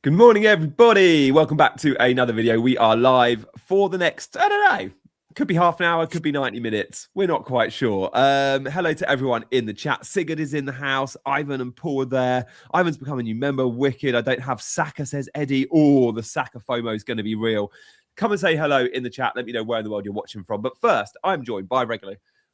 Good morning, everybody. Welcome back to another video. We are live for the next, I don't know, could be half an hour, could be 90 minutes. We're not quite sure. Hello to everyone in the chat. Sigurd is in the house. Ivan and Paul are there. Ivan's become a new member. Wicked. I don't have Saka, says Eddie. Oh, the Saka FOMO is going to be real. Come and say hello in the chat. Let me know where in the world you're watching from. But first, I'm joined by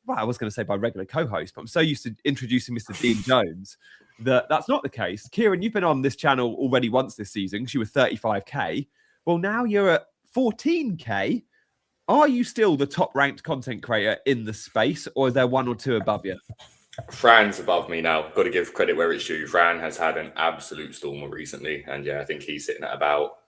I was going to say by regular co-host, but I'm so used to introducing Mr. Dean Jones that's not the case. Kieran, you've been on this channel already once this season because you were 35k. Well, now you're at 14k. Are you still the top-ranked content creator in the space, or is there one or two above you? Fran's above me now. Got to give credit where it's due. Fran has had an absolute storm recently, and yeah, I think he's sitting at about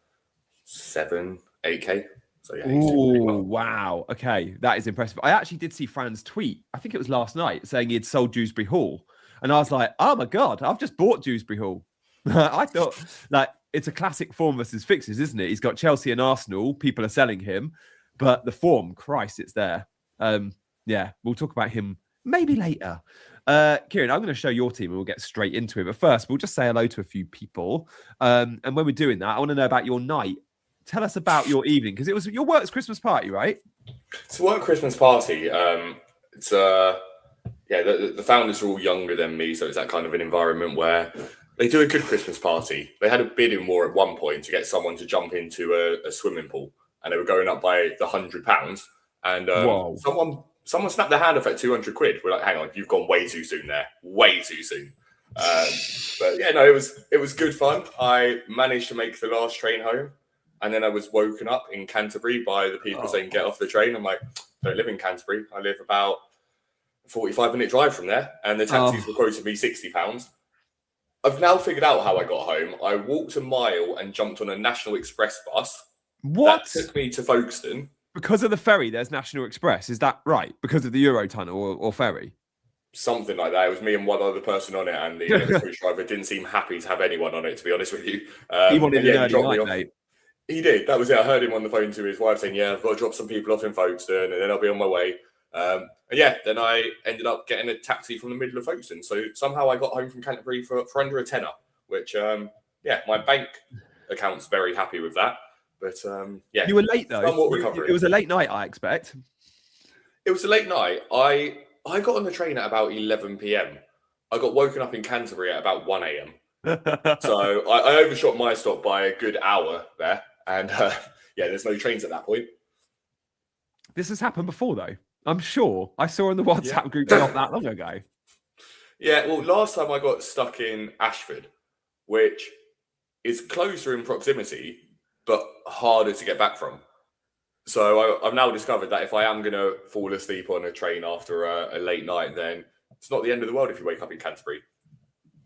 7, 8k. So yeah, he's Ooh, wow. Okay, that is impressive. I actually did see Fran's tweet. I think it was last night, saying he had sold Dewsbury Hall. And I was like, oh my God, I've just bought Dewsbury Hall. I thought, like, it's a classic form versus fixtures, isn't it? He's got Chelsea and Arsenal. People are selling him. But the form, Christ, it's there. Yeah, we'll talk about him maybe later. Kieran, I'm going to show your team and we'll get straight into it. But first, we'll just say hello to a few people. And when we're doing that, I want to know about your night. Tell us about your evening, because it was your work's Christmas party, right? It's a work Christmas party. Yeah, the founders are all younger than me, so it's that kind of an environment where they do a good Christmas party. They had a bidding war at one point to get someone to jump into a swimming pool, and they were going up by the £100. And someone snapped their hand off at 200 quid. We're like, hang on, you've gone way too soon there, way too soon. But yeah, no, it was good fun. I managed to make the last train home, and then I was woken up in Canterbury by the people saying get off the train. I'm like, I don't live in Canterbury. I live about 45-minute drive from there, and the taxis were quoting me £60. I've now figured out how I got home. I walked a mile and jumped on a National Express bus. What? That took me to Folkestone. Because of the ferry, there's National Express. Is that right? Because of the Eurotunnel or ferry? Something like that. It was me and one other person on it, and the coach driver didn't seem happy to have anyone on it, to be honest with you. He wanted an early night, mate. He did. That was it. I heard him on the phone to his wife saying, yeah, I've got to drop some people off in Folkestone and then I'll be on my way. And yeah, then I ended up getting a taxi from the middle of Folkestone. So somehow I got home from Canterbury for under a tenner, which, yeah, my bank account's very happy with that. But yeah. You were late, though. It was a late night, I expect. It was a late night. I got on the train at about 11 p.m. I got woken up in Canterbury at about 1 a.m. So I overshot my stop by a good hour there. And yeah, there's no trains at that point. This has happened before, though. I'm sure. I saw in the WhatsApp group not that long ago. Yeah, well, last time I got stuck in Ashford, which is closer in proximity, but harder to get back from. So I've now discovered that if I am going to fall asleep on a train after a late night, then it's not the end of the world if you wake up in Canterbury.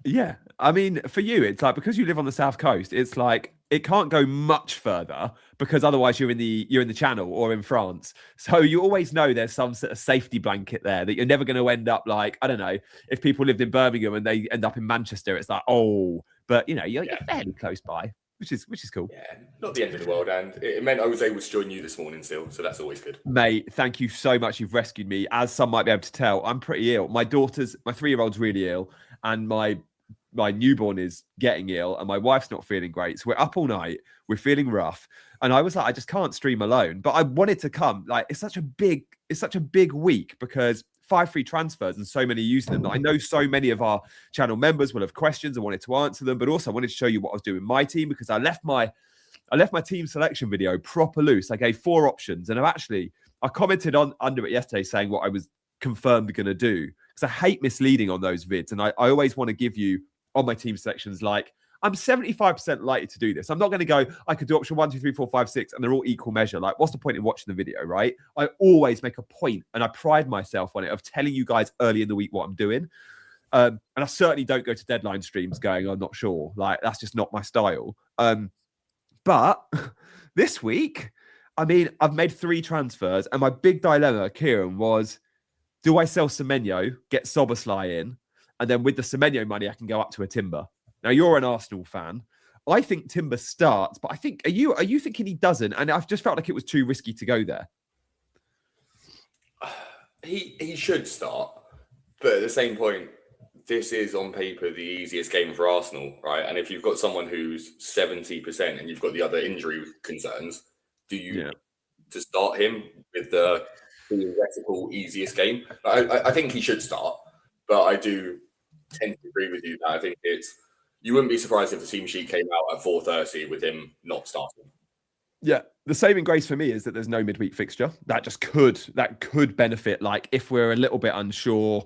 Yeah, I mean, for you, it's like, because you live on the south coast, it's like it can't go much further because otherwise you're in the Channel or in France. So you always know there's some sort of safety blanket there that you're never going to end up like, I don't know, if people lived in Birmingham and they end up in Manchester, it's like, oh, but you know, you're fairly close by, which is cool. Yeah, not the end of the world, and it meant I was able to join you this morning still, so that's always good. Mate, thank you so much. You've rescued me. As some might be able to tell, I'm pretty ill. My 3-year-old's really ill, and my newborn is getting ill, and my wife's not feeling great. So we're up all night. We're feeling rough. And I was like, I just can't stream alone. But I wanted to come. Like, it's such a big week because 5 free transfers and so many using them. I know so many of our channel members will have questions and wanted to answer them. But also I wanted to show you what I was doing with my team, because I left my team selection video proper loose. I gave 4 options, and I commented under it yesterday saying what I was confirmed going to do, because I hate misleading on those vids. And I always want to give you on my team selections, like, I'm 75% likely to do this. I'm not going to go, I could do option 1, 2, 3, 4, 5, 6, and they're all equal measure. Like, what's the point in watching the video, right? I always make a point, and I pride myself on it, of telling you guys early in the week what I'm doing. And I certainly don't go to deadline streams going, I'm not sure. Like, that's just not my style. But this week, I mean, I've made 3 transfers, and my big dilemma, Kieran, was, do I sell Semenyo, get Soboslai in, and then with the Semenyo money, I can go up to a Timber? Now, you're an Arsenal fan. I think Timber starts, but I think, are you thinking he doesn't? And I've just felt like it was too risky to go there. He should start, but at the same point, this is on paper the easiest game for Arsenal, right? And if you've got someone who's 70% and you've got the other injury concerns, do you to start him with the theoretical easiest game? I think he should start, but I do tend to agree with you that I think you wouldn't be surprised if the team sheet came out at 4:30 with him not starting. Yeah, the saving grace for me is that there's no midweek fixture. That could benefit. Like if we're a little bit unsure,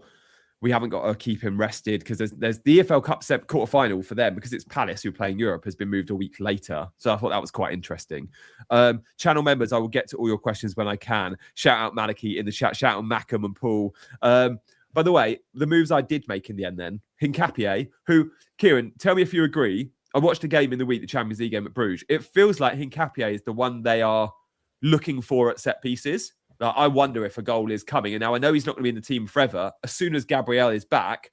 we haven't got to keep him rested because there's the EFL Cup quarterfinal for them because it's Palace who are playing Europe has been moved a week later. So I thought that was quite interesting. Channel members, I will get to all your questions when I can. Shout out Maliki in the chat. Shout out Mackham and Paul. By the way, the moves I did make in the end then, Hincapié, who, Kieran, tell me if you agree. I watched a game in the week, the Champions League game at Bruges. It feels like Hincapié is the one they are looking for at set pieces. Like, I wonder if a goal is coming. And now I know he's not going to be in the team forever. As soon as Gabriel is back,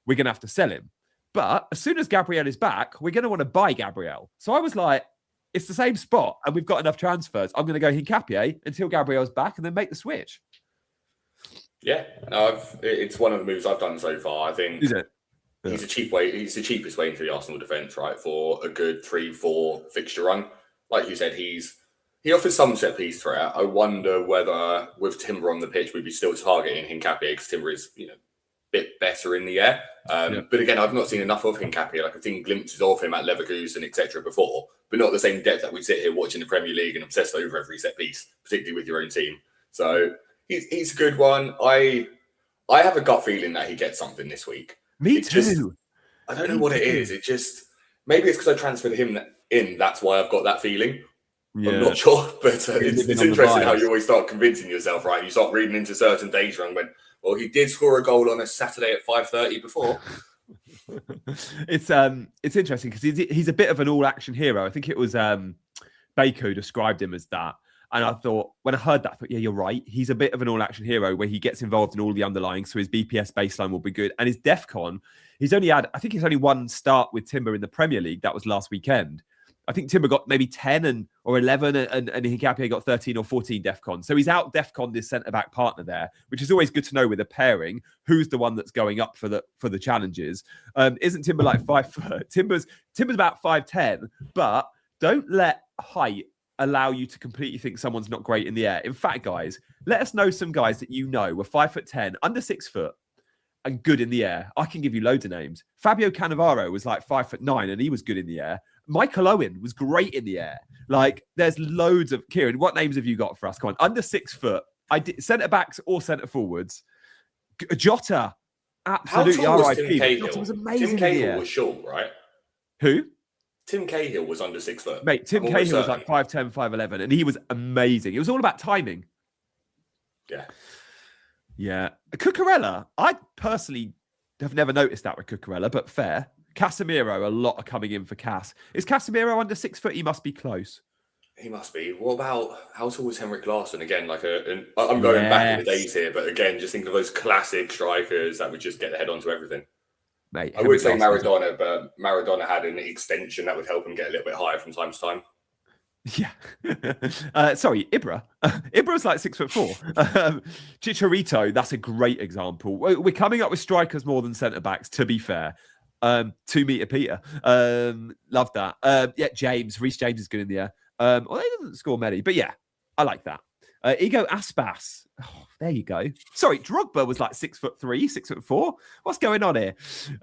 we're going to have to sell him. But as soon as Gabriel is back, we're going to want to buy Gabriel. So I was like, it's the same spot and we've got enough transfers. I'm going to go Hincapié until Gabriel's back and then make the switch. Yeah, it's one of the moves I've done so far. I think is it? Yeah. He's the cheapest way into the Arsenal defence, right? For a good 3-4 fixture run. Like you said, he offers some set piece threat. I wonder whether with Timber on the pitch, we'd be still targeting Hincapié because Timber is, a bit better in the air. But again, I've not seen enough of Hincapié. Like I've seen glimpses of him at Leverkusen, etc. before, but not the same depth that we sit here watching the Premier League and obsessed over every set piece, particularly with your own team. So he's a good one. I have a gut feeling that he gets something this week. Me too. I don't know what it is. It just maybe it's because I transferred him in. That's why I've got that feeling. Yeah. I'm not sure, but it's interesting how you always start convincing yourself, right? You start reading into certain data and went, well, he did score a goal on a Saturday at 5:30 before. It's interesting because he's a bit of an all-action hero. I think it was Baker who described him as that. And I thought, when I heard that, I thought, yeah, you're right. He's a bit of an all-action hero where he gets involved in all the underlying, so his BPS baseline will be good. And his DEFCON, he's only one start with Timber in the Premier League. That was last weekend. I think Timber got maybe 10 or 11 and Hincapié got 13 or 14 DEFCON. So he's out DEFCON his centre-back partner there, which is always good to know with a pairing. Who's the one that's going up for the challenges? Isn't Timber like 5 foot? Timber's about 5'10", but don't let height allow you to completely think someone's not great in the air. In fact, guys, let us know some guys that were 5'10", under 6 foot, and good in the air. I can give you loads of names. Fabio Cannavaro was like 5'9", and he was good in the air. Michael Owen was great in the air. Like, there's loads of... Kieran, what names have you got for us? Come on, under 6 foot. Centre-backs or centre-forwards. Jota, absolutely RIP. Jota was amazing. Tim Cahill was short, right? Who? Tim Cahill was under 6 foot. Mate, Tim Cahill was like 5'10", 5'11", and he was amazing. It was all about timing. Yeah. Cucurella, I personally have never noticed that with Cucurella, but fair. Casemiro, a lot are coming in for Cass. Is Casemiro under 6 foot? He must be close. He must be. What about, how tall was Henrik Larsson? Again, I'm going back in the days here, but again, just think of those classic strikers that would just get the head onto everything. Mate, I would say Maradona, but Maradona had an extension that would help him get a little bit higher from time to time. Yeah. Sorry, Ibra. Ibra's like 6'4". Chicharito, that's a great example. We're coming up with strikers more than centre-backs, to be fair. 2 meter Peter. Love that. James. Reece James is good in the air. Well, he doesn't score many, but yeah, I like that. Ego Aspas. Oh, there you go. Sorry, Drogba was like 6'3", 6'4". What's going on here?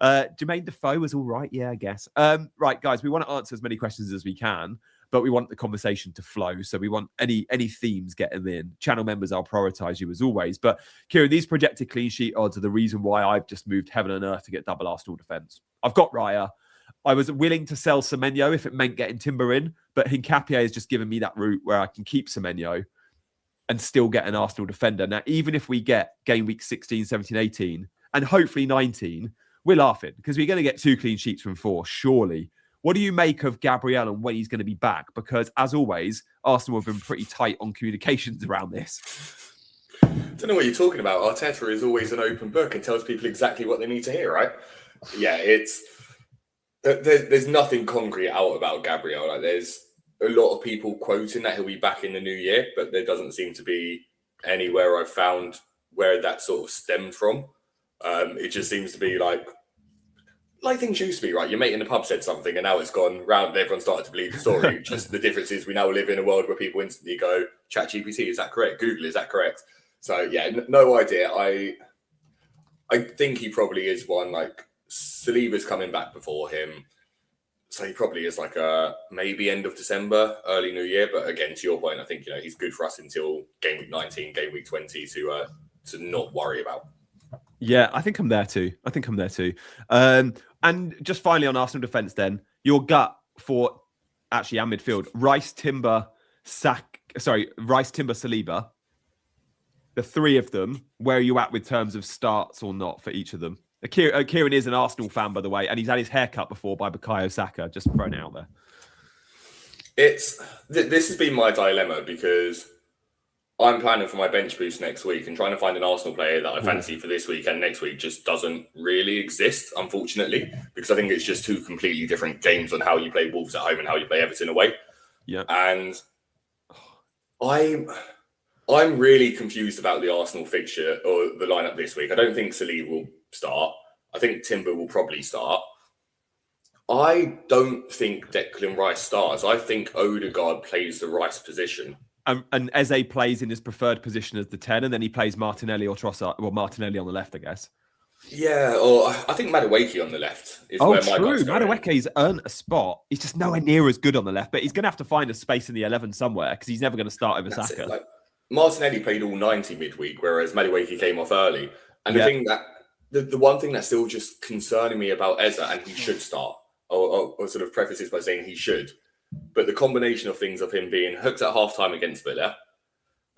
Jermaine Defoe was all right. Yeah, I guess. Right, guys, we want to answer as many questions as we can, but we want the conversation to flow. So we want any themes get them in. Channel members, I'll prioritize you as always. But Kieran, these projected clean sheet odds are the reason why I've just moved heaven and earth to get double Arsenal defence. I've got Raya. I was willing to sell Semenyo if it meant getting Timber in, but Hincapié has just given me that route where I can keep Semenyo and still get an Arsenal defender. Now, even if we get game week 16, 17, 18, and hopefully 19, we're laughing because we're going to get 2 clean sheets from 4, surely. What do you make of Gabriel and when he's going to be back? Because, as always, Arsenal have been pretty tight on communications around this. I don't know what you're talking about. Arteta is always an open book and tells people exactly what they need to hear, right? Yeah, there's nothing concrete out about Gabriel. Like, there's a lot of people quoting that he'll be back in the new year, but there doesn't seem to be anywhere I've found where that sort of stemmed from. It just seems to be like things used to be, right? Your mate in the pub said something and now it's gone round and everyone started to believe the story. Just the difference is we now live in a world where people instantly go, ChatGPT, is that correct? Google, is that correct? So yeah, no idea. I think he probably is one. Like Saliba's coming back before him. So he probably is like maybe end of December, early New Year. But again, to your point, I think he's good for us until game week 19, game week 20 to not worry about. Yeah, I think I'm there too. And just finally on Arsenal defence, then your gut for actually our midfield: Rice, Timber, Saliba. The three of them. Where are you at with terms of starts or not for each of them? Kieran is an Arsenal fan, by the way, and he's had his hair cut before by Bukayo Saka. Just throwing it out there. This has been my dilemma because I'm planning for my bench boost next week and trying to find an Arsenal player that I fancy for this week and next week just doesn't really exist, unfortunately, because I think it's just two completely different games on how you play Wolves at home and how you play Everton away. Yeah, and I'm really confused about the Arsenal fixture or the lineup this week. I don't think Saliba will start. I think Timber will probably start. I don't think Declan Rice starts. I think Odegaard plays the Rice position. And Eze plays in his preferred position as the 10, and then he plays Martinelli or Trossard. Well, Martinelli on the left, I guess. Yeah, or I think Madueke on the left is where my gut's going. Madueke's earned a spot. He's just nowhere near as good on the left, but he's going to have to find a space in the 11 somewhere because he's never going to start over Saka. Like, Martinelli played all 90 midweek, whereas Madueke came off early. And the thing that the one thing that's still just concerning me about Eze, and he should start, or sort of preface this by saying he should, but the combination of things of him being hooked at halftime against Villa,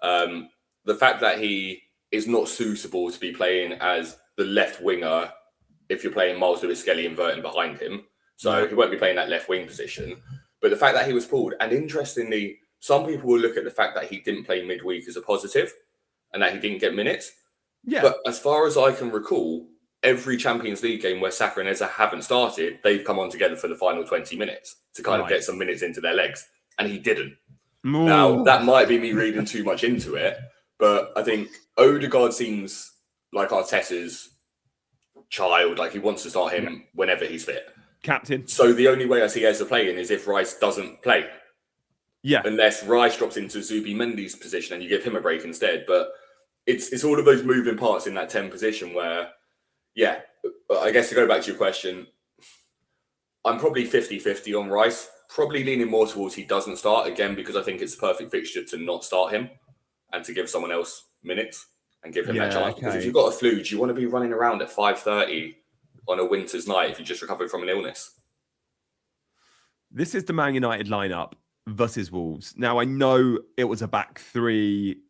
the fact that he is not suitable to be playing as the left winger if you're playing Miles Lewis-Skelly inverting behind him. So he won't be playing that left wing position. But the fact that he was pulled, and interestingly, some people will look at the fact that he didn't play midweek as a positive and that he didn't get minutes. Yeah. But as far as I can recall, every Champions League game where Saka and Eze haven't started, they've come on together for the final 20 minutes to kind of get some minutes into their legs. And he didn't. Ooh. Now, that might be me reading too much into it, but I think Odegaard seems like Arteta's child. Like he wants to start him whenever he's fit. Captain. So the only way I see Eze playing is if Rice doesn't play. Yeah. Unless Rice drops into Zubimendi's position and you give him a break instead. But it's all of those moving parts in that 10 position where, I guess to go back to your question, I'm probably 50-50 on Rice. Probably leaning more towards he doesn't start again because I think it's a perfect fixture to not start him and to give someone else minutes and give him that chance. Okay. Because if you've got a flu, do you want to be running around at 5:30 on a winter's night if you just recovered from an illness? This is the Man United lineup versus Wolves. Now, I know it was a back three,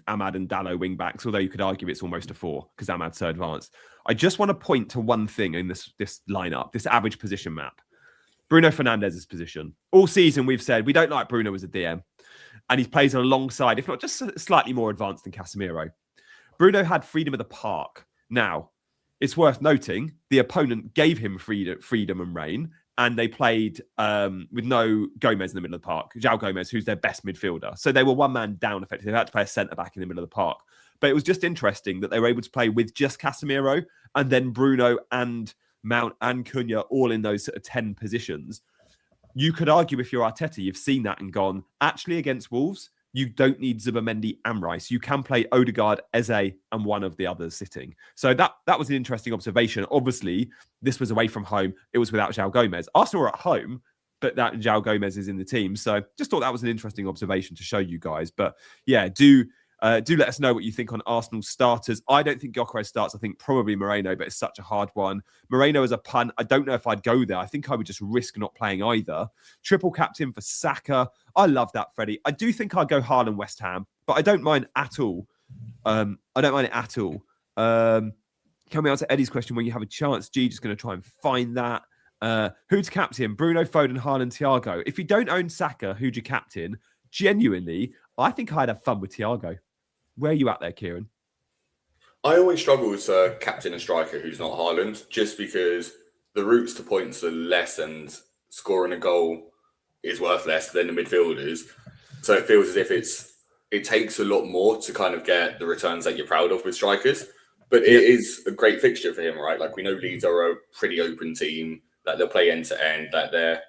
Ahmad and Dalot wing backs, although you could argue it's almost a four because Ahmad's so advanced. I just want to point to one thing in this lineup, this average position map. Bruno Fernandes's position. All season we've said we don't like Bruno as a DM. And he plays alongside, if not just slightly more advanced than Casemiro. Bruno had freedom of the park. Now, it's worth noting, the opponent gave him freedom and reign, and they played with no Gomez in the middle of the park. João Gomez, who's their best midfielder. So they were one man down, effectively. They had to play a centre-back in the middle of the park. But it was just interesting that they were able to play with just Casemiro, and then Bruno and Mount and Cunha all in those sort of 10 positions. You could argue if you're Arteta, you've seen that and gone, actually against Wolves, you don't need Zubimendi and Rice. You can play Odegaard, Eze, and one of the others sitting. So that was an interesting observation. Obviously, this was away from home. It was without João Gomez. Arsenal were at home, but that João Gomez is in the team. So just thought that was an interesting observation to show you guys. But yeah, do let us know what you think on Arsenal starters. I don't think Gyökeres starts. I think probably Moreno, but it's such a hard one. Moreno as a punt, I don't know if I'd go there. I think I would just risk not playing either. Triple captain for Saka. I love that, Freddie. I do think I'd go Haaland West Ham, but I don't mind at all. I don't mind it at all. Can we answer Eddie's question when you have a chance? G just going to try and find that. Who's captain? Bruno, Foden, Haaland, Thiago. If you don't own Saka, who'd you captain? Genuinely, I think I'd have fun with Thiago. Where are you at there, Kieran? I always struggle with captain and striker who's not Haaland, just because the routes to points are less and scoring a goal is worth less than the midfielders. So it feels as if it takes a lot more to kind of get the returns that you're proud of with strikers. But it is a great fixture for him, right? Like, we know Leeds are a pretty open team, that they'll play end to end, that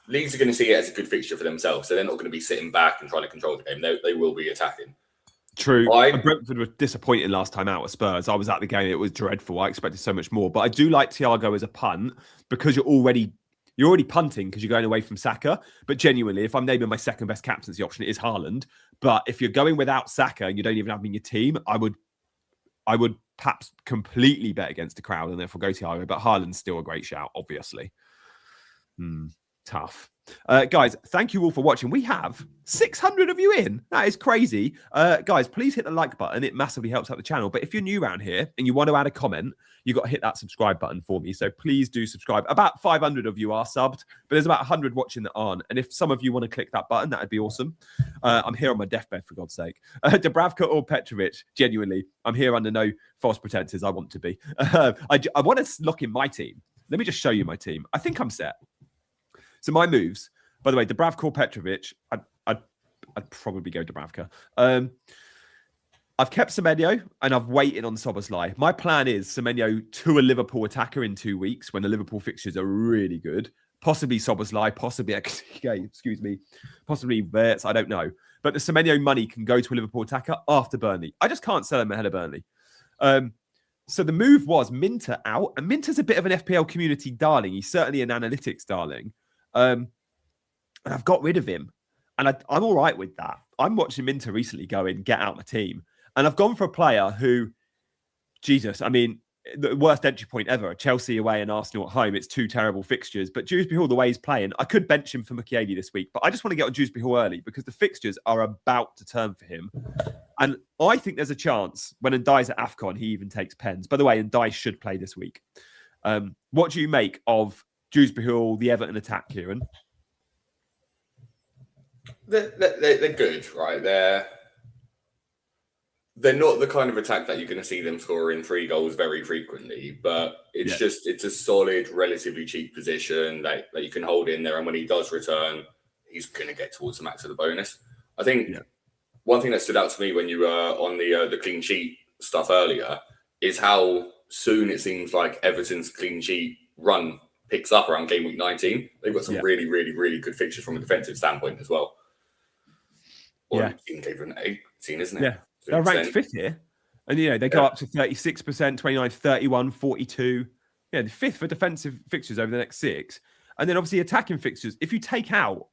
Leeds are going to see it as a good fixture for themselves. So they're not going to be sitting back and trying to control the game. They will be attacking. True. Brentford were disappointing last time out at Spurs. I was at the game. It was dreadful. I expected so much more. But I do like Thiago as a punt because you're already punting because you're going away from Saka. But genuinely, if I'm naming my second best captaincy option, it is Haaland. But if you're going without Saka and you don't even have him in your team, I would perhaps completely bet against the crowd and therefore go Thiago. But Haaland's still a great shout, obviously. Tough. Guys, thank you all for watching. We have 600 of you in. That is crazy. Guys, please hit the like button. It massively helps out the channel. But if you're new around here and you want to add a comment, you've got to hit that subscribe button for me. So please do subscribe. About 500 of you are subbed, but there's about 100 watching that aren't. And if some of you want to click that button, that would be awesome. I'm here on my deathbed, for God's sake. Dubravka or Petrovic, genuinely, I'm here under no false pretenses. I want to be. I want to lock in my team. Let me just show you my team. I think I'm set. So my moves, by the way, Dubravka or Petrovic, I'd probably go Dubravka. I've kept Semenyo and I've waited on Szoboszlai. My plan is Semenyo to a Liverpool attacker in 2 weeks when the Liverpool fixtures are really good. Possibly Szoboszlai, possibly possibly Verts, I don't know. But the Semenyo money can go to a Liverpool attacker after Burnley. I just can't sell him ahead of Burnley. So the move was Minter out, and Minter's a bit of an FPL community darling. He's certainly an analytics darling. And I've got rid of him. And I'm all right with that. I'm watching Minter recently going, get out my team. And I've gone for a player who, Jesus, I mean, the worst entry point ever. Chelsea away and Arsenal at home. It's 2 terrible fixtures. But Dewsbury Hall, the way he's playing, I could bench him for Mukiele this week. But I just want to get on Dewsbury Hall early because the fixtures are about to turn for him. And I think there's a chance when Ndai's at AFCON, he even takes pens. By the way, Ndai should play this week. What do you make of Dewsbury Hall, the Everton attack, Kieran? They're good, right? They're not the kind of attack that you're going to see them scoring 3 goals very frequently, but it's a solid, relatively cheap position that you can hold in there. And when he does return, he's going to get towards the max of the bonus. I think one thing that stood out to me when you were on the clean sheet stuff earlier is how soon it seems like Everton's clean sheet run picks up around game week 19. They've got some really, really, really good fixtures from a defensive standpoint as well. Or 18, isn't it? Yeah. They're ranked 5th here. And, they go up to 36%, 29, 31, 42. Yeah, the 5th for defensive fixtures over the next 6. And then obviously attacking fixtures. If you take out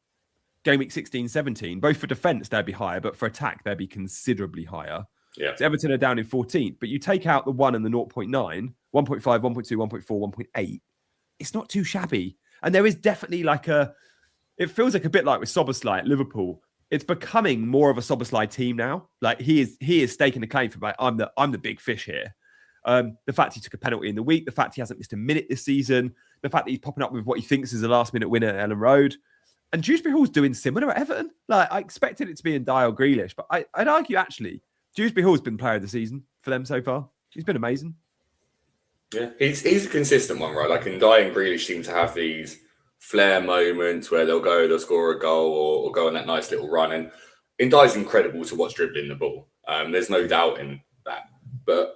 game week 16, 17, both for defence, they'd be higher, but for attack, they'd be considerably higher. Yeah. So Everton are down in 14th, but you take out the 1 and the 0.9, 1.5, 1.2, 1.4, 1.8. It's not too shabby. And there is definitely it feels like a bit like with Szoboszlai at Liverpool. It's becoming more of a Szoboszlai team now. Like he is staking the claim for like, I'm the big fish here. The fact he took a penalty in the week, the fact he hasn't missed a minute this season, the fact that he's popping up with what he thinks is a last minute winner at Ellen Road. And Dewsbury Hall's doing similar at Everton. Like I expected it to be Ndai or Grealish, but I'd argue actually Dewsbury Hall's been player of the season for them so far. He's been amazing. Yeah, he's a consistent one, right? Like Ndai and Grealish seem to have these flair moments where they'll score a goal or go on that nice little run. And Ndai's incredible to watch dribbling the ball. There's no doubt in that. But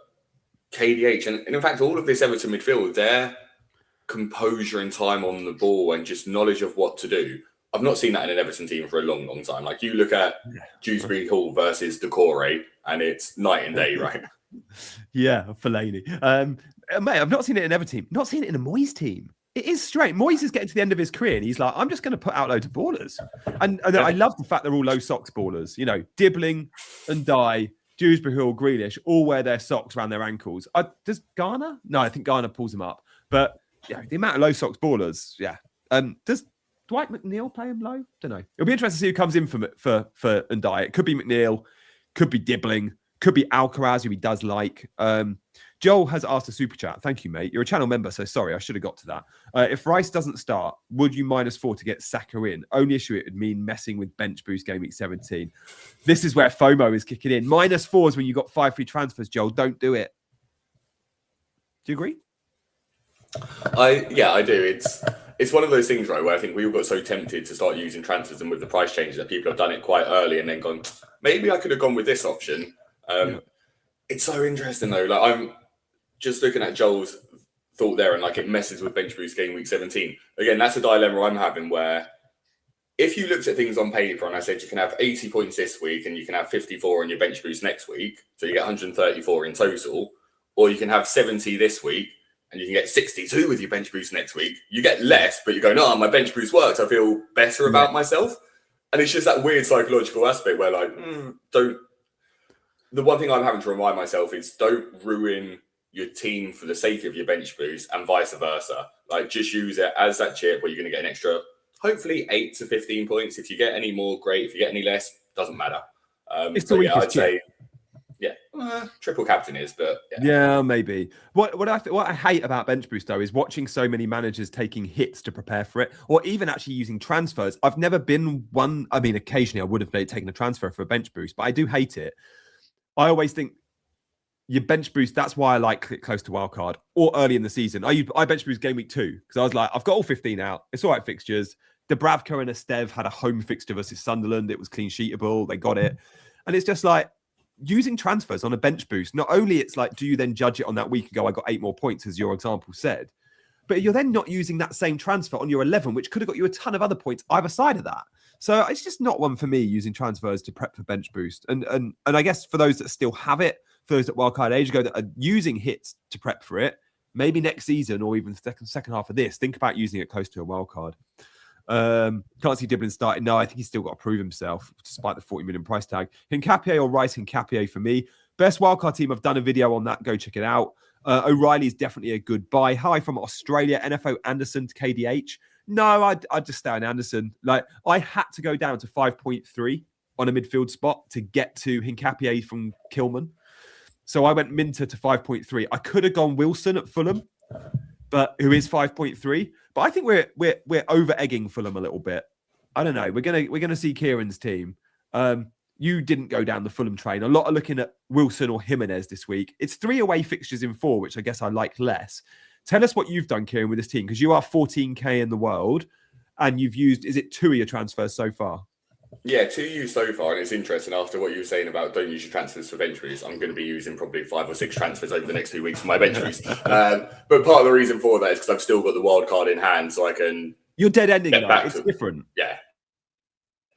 KDH, and in fact, all of this Everton midfield, their composure and time on the ball and just knowledge of what to do. I've not seen that in an Everton team for a long, long time. Like you look at Dewsbury Hall versus Decore, and it's night and day, right? Yeah, Fellaini. Mate, I've not seen it in Everton team. Not seen it in a Moyes team. It is straight. Moyes is getting to the end of his career and he's like, I'm just going to put out loads of ballers. And I love the fact they're all low socks ballers. Dibbling and Ndai, Dewsbury Hall, Grealish, all wear their socks around their ankles. Does Garner? No, I think Garner pulls them up. But the amount of low socks ballers, does Dwight McNeil play him low? Don't know. It'll be interesting to see who comes in for Ndai. It could be McNeil, could be Dibbling, could be Alcaraz, who he does like. Joel has asked a super chat. Thank you, mate. You're a channel member, so sorry, I should have got to that. If Rice doesn't start, would you -4 to get Saka in? Only issue it would mean messing with bench boost game week 17. This is where FOMO is kicking in. -4s when you got 5 free transfers, Joel. Don't do it. Do you agree? I do. It's one of those things, right, where I think we all got so tempted to start using transfers and with the price changes that people have done it quite early and then gone, maybe I could have gone with this option. It's so interesting though. Like just looking at Joel's thought there, and like it messes with bench boost game week 17. Again, that's a dilemma I'm having where if you looked at things on paper and I said you can have 80 points this week and you can have 54 on your bench boost next week, so you get 134 in total, or you can have 70 this week and you can get 62 with your bench boost next week, you get less, but you go, no, my bench boost works. I feel better about myself. And it's just that weird psychological aspect where like, the one thing I'm having to remind myself is don't ruin your team for the sake of your bench boost and vice versa. Like just use it as that chip where you're going to get an extra, hopefully 8 to 15 points. If you get any more, great. If you get any less, doesn't matter. It's the weakest I'd say, triple captain is, but yeah, maybe. What I hate about bench boost though is watching so many managers taking hits to prepare for it, or even actually using transfers. I've never been one. I mean, occasionally I would have taken a transfer for a bench boost, but I do hate it. I always think your bench boost. That's why I like it close to wildcard or early in the season. I bench boost game week 2 because I was like, I've got all 15 out. It's all right fixtures. Dubravka and Estev had a home fixture versus Sunderland. It was clean sheetable. They got it, and it's just like. Using transfers on a bench boost, not only it's like, do you then judge it on that week and go, I got 8 more points, as your example said, but you're then not using that same transfer on your 11, which could have got you a ton of other points either side of that. So it's just not one for me using transfers to prep for bench boost. And I guess for those that still have it, for those that wildcard age ago that are using hits to prep for it, maybe next season or even second half of this, think about using it close to a wildcard. Can't see Diblin starting. No, I think he's still got to prove himself despite the 40 million price tag. Hincapié or Rice, Hincapié for me. Best wildcard team. I've done a video on that. Go check it out. O'Reilly is definitely a good buy. Hi from Australia. NFO Anderson to KDH. No, I'd just stay on Anderson. Like I had to go down to 5.3 on a midfield spot to get to Hincapié from Kilman. So I went Minter to 5.3. I could have gone Wilson at Fulham, but who is 5.3. But I think we're over egging Fulham a little bit. I don't know. We're gonna see Kieran's team. You didn't go down the Fulham train. A lot are looking at Wilson or Jimenez this week. It's 3 away fixtures in 4, which I guess I like less. Tell us what you've done, Kieran, with this team, because you are 14k in the world, and you've used, is it 2 of your transfers so far? Yeah, 2 used so far, and it's interesting after what you were saying about don't use your transfers for bench boost. I'm going to be using probably 5 or 6 transfers over the next 2 weeks for my bench boost. But part of the reason for that is because I've still got the wild card in hand, so I can. You're dead ending that. It's different. Yeah,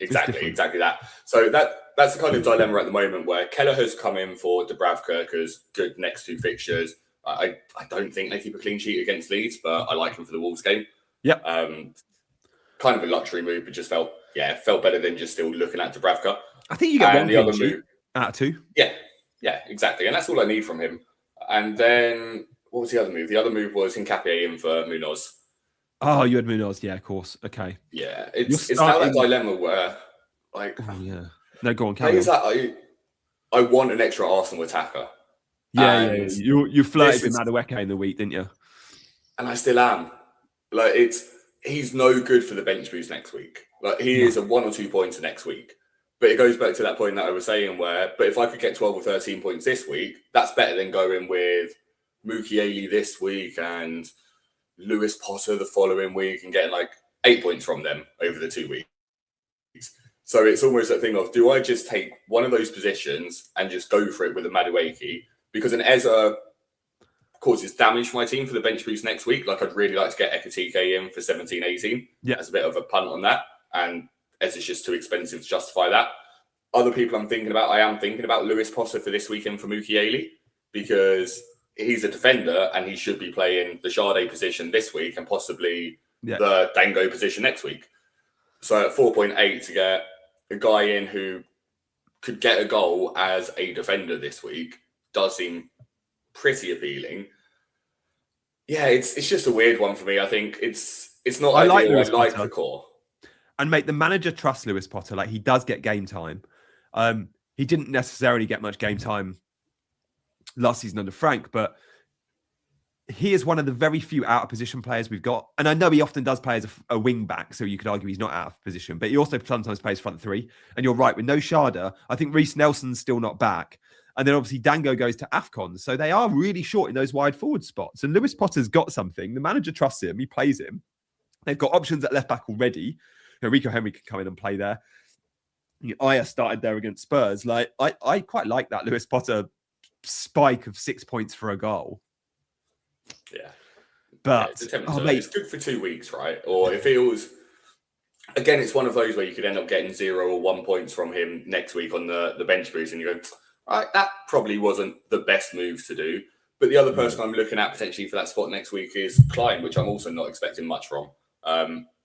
exactly that. So that's the kind of dilemma at the moment where Keller has come in for Dubravka because good next 2 fixtures. I don't think they keep a clean sheet against Leeds, but I like him for the Wolves game. Yep. Kind of a luxury move, but just felt better than just still looking at Dubravka. I think you get one clean sheet out of 2. Yeah, exactly. And that's all I need from him. And then, what was the other move? The other move was Hincapié in for Munoz. Oh, you had Munoz. Yeah, of course. Okay. Yeah, it's now that dilemma where, like... Oh, yeah. No, go on, carry on. I want an extra Arsenal attacker. Yeah. You flirted with Madueke in the week, didn't you? And I still am. Like, he's no good for the bench boost next week. Like, he is a 1 or 2 points next week. But it goes back to that point that I was saying but if I could get 12 or 13 points this week, that's better than going with Mukiele this week and Lewis Potter the following week and getting like 8 points from them over the 2 weeks. So it's almost that thing of, do I just take one of those positions and just go for it with a Madueke? Because an Eza causes damage for my team for the bench boost next week. Like, I'd really like to get Ekatike in for 17, 18. Yeah. As a bit of a punt on that. And Eza's just too expensive to justify that. Other people I am thinking about Lewis Potter for this weekend for Mukiele, because he's a defender and he should be playing the Sade position this week and possibly the Dango position next week. So at 4.8 to get a guy in who could get a goal as a defender this week does seem pretty appealing. Yeah, it's just a weird one for me. I think it's not ideal. I like the core. And mate, the manager trusts Lewis Potter. Like, he does get game time. He didn't necessarily get much game time last season under Frank, but he is one of the very few out of position players we've got. And I know he often does play as a wing back, so you could argue he's not out of position, but he also sometimes plays front 3. And you're right, with no Sharda, I think Reece Nelson's still not back. And then obviously Dango goes to AFCON. So they are really short in those wide forward spots. And Lewis Potter's got something. The manager trusts him. He plays him. They've got options at left back already. Rico Henry can come in and play there. Aya started there against Spurs. Like, I quite like that Lewis Potter spike of 6 points for a goal. Yeah. But it's a tempter. It's good for 2 weeks, right? Or it feels... Again, it's one of those where you could end up getting 0 or 1 points from him next week on the bench boost, and you go, right, that probably wasn't the best move to do. But the other person I'm looking at potentially for that spot next week is Klein, which I'm also not expecting much from.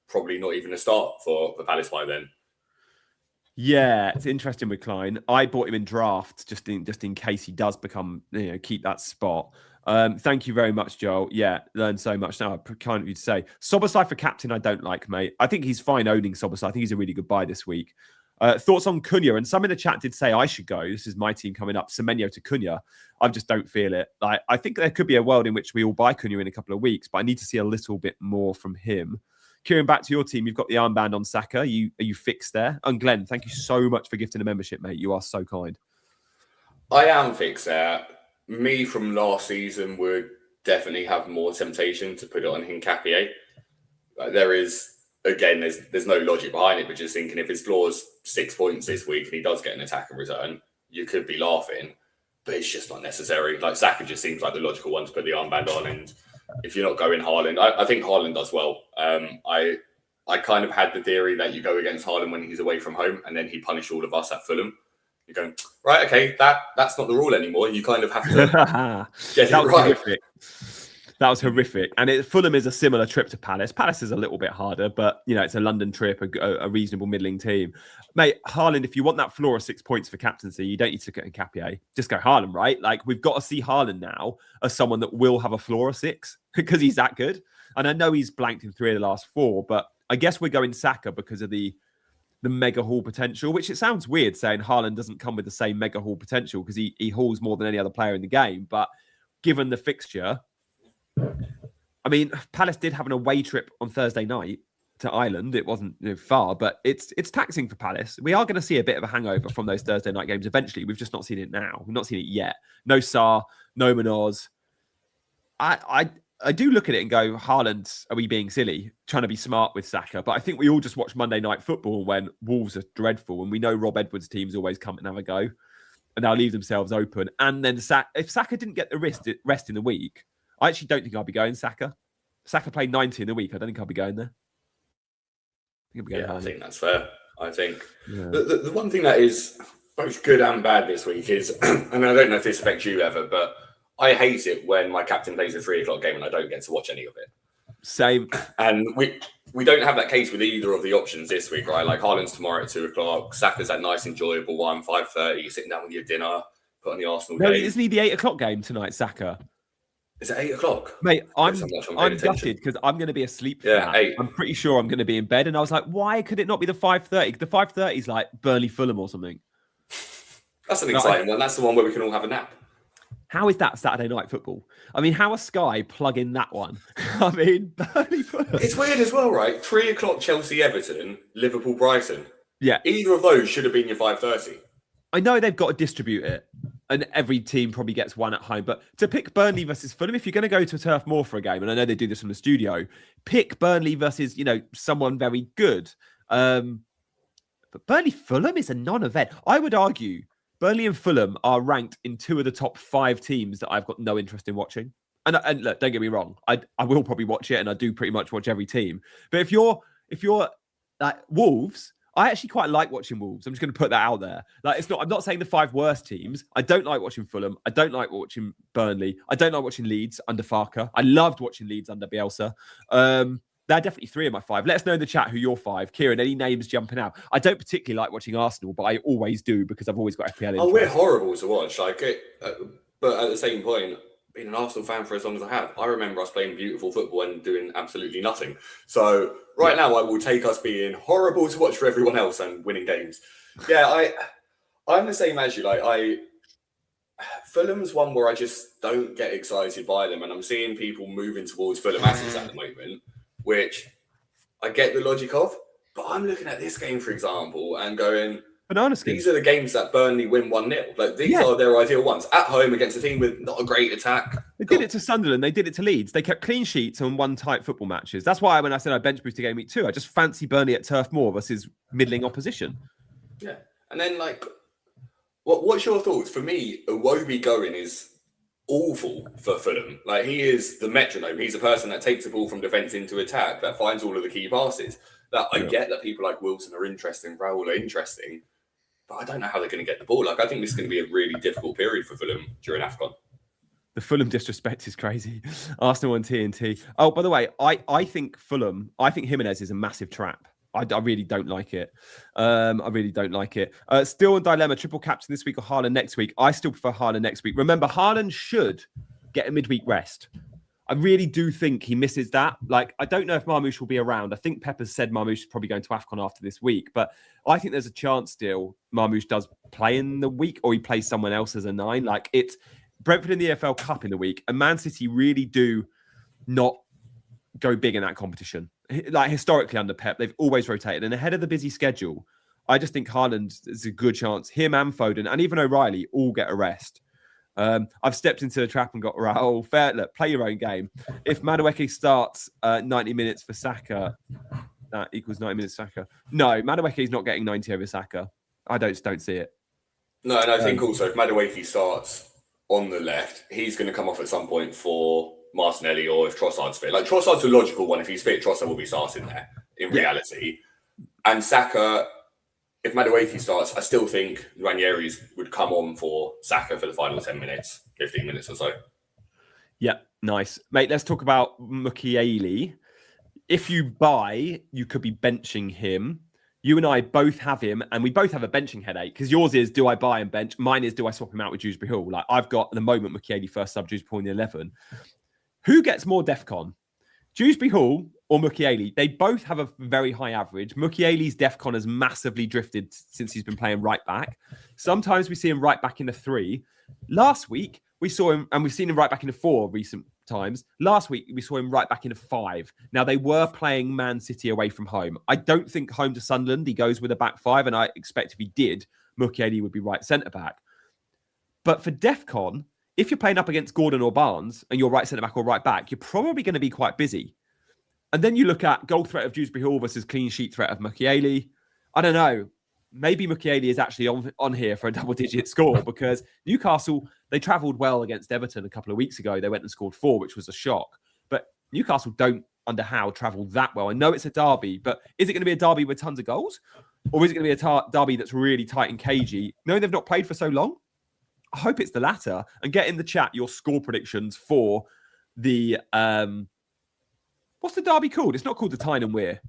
Probably not even a start for Palace by then. Yeah, it's interesting with Klein. I bought him in draft just in case he does become, keep that spot. Thank you very much, Joel. Yeah, learned so much now. Kind of you to say. Szoboszlai for captain, I don't like, mate. I think he's fine owning Szoboszlai. I think he's a really good buy this week. Thoughts on Cunha? And some in the chat did say I should go. This is my team coming up. Semenyo to Cunha. I just don't feel it. I think there could be a world in which we all buy Cunha in a couple of weeks, but I need to see a little bit more from him. Kieran, back to your team. You've got the armband on Saka. Are you fixed there? And Glenn, thank you so much for gifting a membership, mate. You are so kind. I am fixed there. Me from last season would definitely have more temptation to put it on Hincapié. There is, again, there's no logic behind it, but just thinking if his floor's 6 points this week and he does get an attack and return, you could be laughing, but it's just not necessary. Like Saka just seems like the logical one to put the armband on, and if you're not going Haaland, I think Haaland does well. I kind of had the theory that you go against Haaland when he's away from home, and then he punished all of us at Fulham. You're going, right, okay, that's not the rule anymore. You kind of have to get it right. Horrific. That was horrific. And Fulham is a similar trip to Palace. Palace is a little bit harder, but, it's a London trip, a reasonable middling team. Mate, Haaland, if you want that floor of 6 points for captaincy, you don't need to get in Cappier. Just go Haaland, right? Like, we've got to see Haaland now as someone that will have a floor of 6 because he's that good. And I know he's blanked in 3 of the last 4, but I guess we're going Saka because of the mega haul potential, which it sounds weird saying Haaland doesn't come with the same mega haul potential because he hauls more than any other player in the game. But given the fixture, I mean, Palace did have an away trip on Thursday night to Ireland. It wasn't far, but it's taxing for Palace. We are going to see a bit of a hangover from those Thursday night games eventually. We've just not seen it now. We've not seen it yet. No Sarr, no Munoz. I do look at it and go, Haaland, are we being silly? Trying to be smart with Saka. But I think we all just watch Monday Night Football when Wolves are dreadful. And we know Rob Edwards' teams always come and have a go. And they'll leave themselves open. And then if Saka didn't get the rest in the week, I actually don't think I'll be going Saka. Saka played 90 in the week. I don't think I'll be going there. I think that's fair. I think the one thing that is both good and bad this week is, and I don't know if this affects you ever, but I hate it when my captain plays a 3 o'clock game and I don't get to watch any of it. Same. And we don't have that case with either of the options this week, right? Like Haaland's tomorrow at 2 o'clock. Saka's that nice, enjoyable one, 5:30. You're sitting down with your dinner, put on the Arsenal game. Isn't he the 8 o'clock game tonight, Saka? Is it 8 o'clock? Mate, I'm gutted because I'm going to be asleep for that. 8. I'm pretty sure I'm going to be in bed. And I was like, why could it not be the 5:30? The 5:30 is like Burnley Fulham or something. That's an exciting one. That's the one where we can all have a nap. How is that Saturday night football? I mean, how are Sky plug in that one? I mean, Burnley Fulham. It's weird as well, right? 3 o'clock Chelsea Everton, Liverpool Brighton. Yeah. Either of those should have been your 5:30. I know they've got to distribute it. And every team probably gets one at home. But to pick Burnley versus Fulham, if you're going to go to Turf Moor for a game, and I know they do this from the studio, pick Burnley versus, someone very good. But Burnley Fulham is a non-event. I would argue Burnley and Fulham are ranked in 2 of the top 5 teams that I've got no interest in watching. And look, don't get me wrong. I will probably watch it, and I do pretty much watch every team. But if you're like Wolves, I actually quite like watching Wolves. I'm just going to put that out there. Like, I'm not saying the 5 worst teams. I don't like watching Fulham. I don't like watching Burnley. I don't like watching Leeds under Farker. I loved watching Leeds under Bielsa. They're definitely 3 of my 5. Let us know in the chat who you're 5. Kieran, any names jumping out? I don't particularly like watching Arsenal, but I always do because I've always got FPL interest. Oh, we're horrible to watch. But at the same point, being an Arsenal fan for as long as I have, I remember us playing beautiful football and doing absolutely nothing. So now I will take us being horrible to watch for everyone else and winning games. Yeah, I'm the same as you. Fulham's one where I just don't get excited by them, and I'm seeing people moving towards Fulham assets at the moment, which I get the logic of. But I'm looking at this game, for example, and going, banana skin. These are the games that Burnley win 1-0. Like, these are their ideal ones. At home against a team with not a great attack. They did it to Sunderland. They did it to Leeds. They kept clean sheets and won tight football matches. That's why when I said I bench boosted game week 2, I just fancy Burnley at Turf Moor versus middling opposition. Yeah. And then, what's your thoughts? For me, Iwobi going is awful for Fulham. Like, he is the metronome. He's a person that takes the ball from defence into attack, that finds all of the key passes. That I get that people like Wilson are interesting, Raul are interesting, but I don't know how they're going to get the ball. Like, I think this is going to be a really difficult period for Fulham during AFCON. The Fulham disrespect is crazy. Arsenal on TNT. Oh, by the way, I think Jimenez is a massive trap. I really don't like it. I really don't like it. Still in dilemma, triple captain this week or Haaland next week. I still prefer Haaland next week. Remember, Haaland should get a midweek rest. I really do think he misses that. Like, I don't know if Marmoush will be around. I think Pepper's said Marmoush is probably going to AFCON after this week, but I think there's a chance still Marmoush does play in the week or he plays someone else as a 9. Like, it's Brentford in the EFL Cup in the week, and Man City really do not go big in that competition. Like, historically under Pep, they've always rotated. And ahead of the busy schedule, I just think Haaland is a good chance. Him and Foden and even O'Reilly all get a rest. I've stepped into the trap and got Raul. Fair, look, play your own game. If Madueke starts 90 minutes for Saka, that equals 90 minutes Saka. No, Madueke is not getting 90 over Saka. I don't see it. No, and I think also if Madueke starts on the left, he's going to come off at some point for Martinelli, or if Trossard's fit. Like, Trossard's a logical one. If he's fit, Trossard will be starting there in reality. And Saka, if Madueke starts, I still think Ranieri's would come on for Saka for the final 10 minutes, 15 minutes or so. Yeah, nice. Mate, let's talk about Mukiele. If you buy, you could be benching him. You and I both have him, and we both have a benching headache, because yours is, do I buy and bench? Mine is, do I swap him out with Dewsbury Hall? Like, I've got, at the moment, Mukiele first sub, Dewsbury Hall in the 11. Who gets more DEFCON? Dewsbury Hall or Mukiele? They both have a very high average. Mukiele's DEFCON has massively drifted since he's been playing right back. Sometimes we see him right back in the 3. Last week, we saw him, and we've seen him right back in the 4 recent times. Last week, we saw him right back in the 5. Now, they were playing Man City away from home. I don't think home to Sunderland, he goes with a back 5, and I expect if he did, Mukiele would be right centre-back. But for DEFCON, if you're playing up against Gordon or Barnes and you're right centre-back or right back, you're probably going to be quite busy. And then you look at goal threat of Dewsbury Hall versus clean sheet threat of Mukiele. I don't know. Maybe Mukiele is actually on here for a double-digit score, because Newcastle, they travelled well against Everton a couple of weeks ago. They went and scored 4, which was a shock. But Newcastle don't, under Howe, travel that well. I know it's a derby, but is it going to be a derby with tons of goals? Or is it going to be a derby that's really tight and cagey, knowing they've not played for so long? I hope it's the latter. And get in the chat your score predictions for the... what's the derby called? It's not called the Tyne and Wear.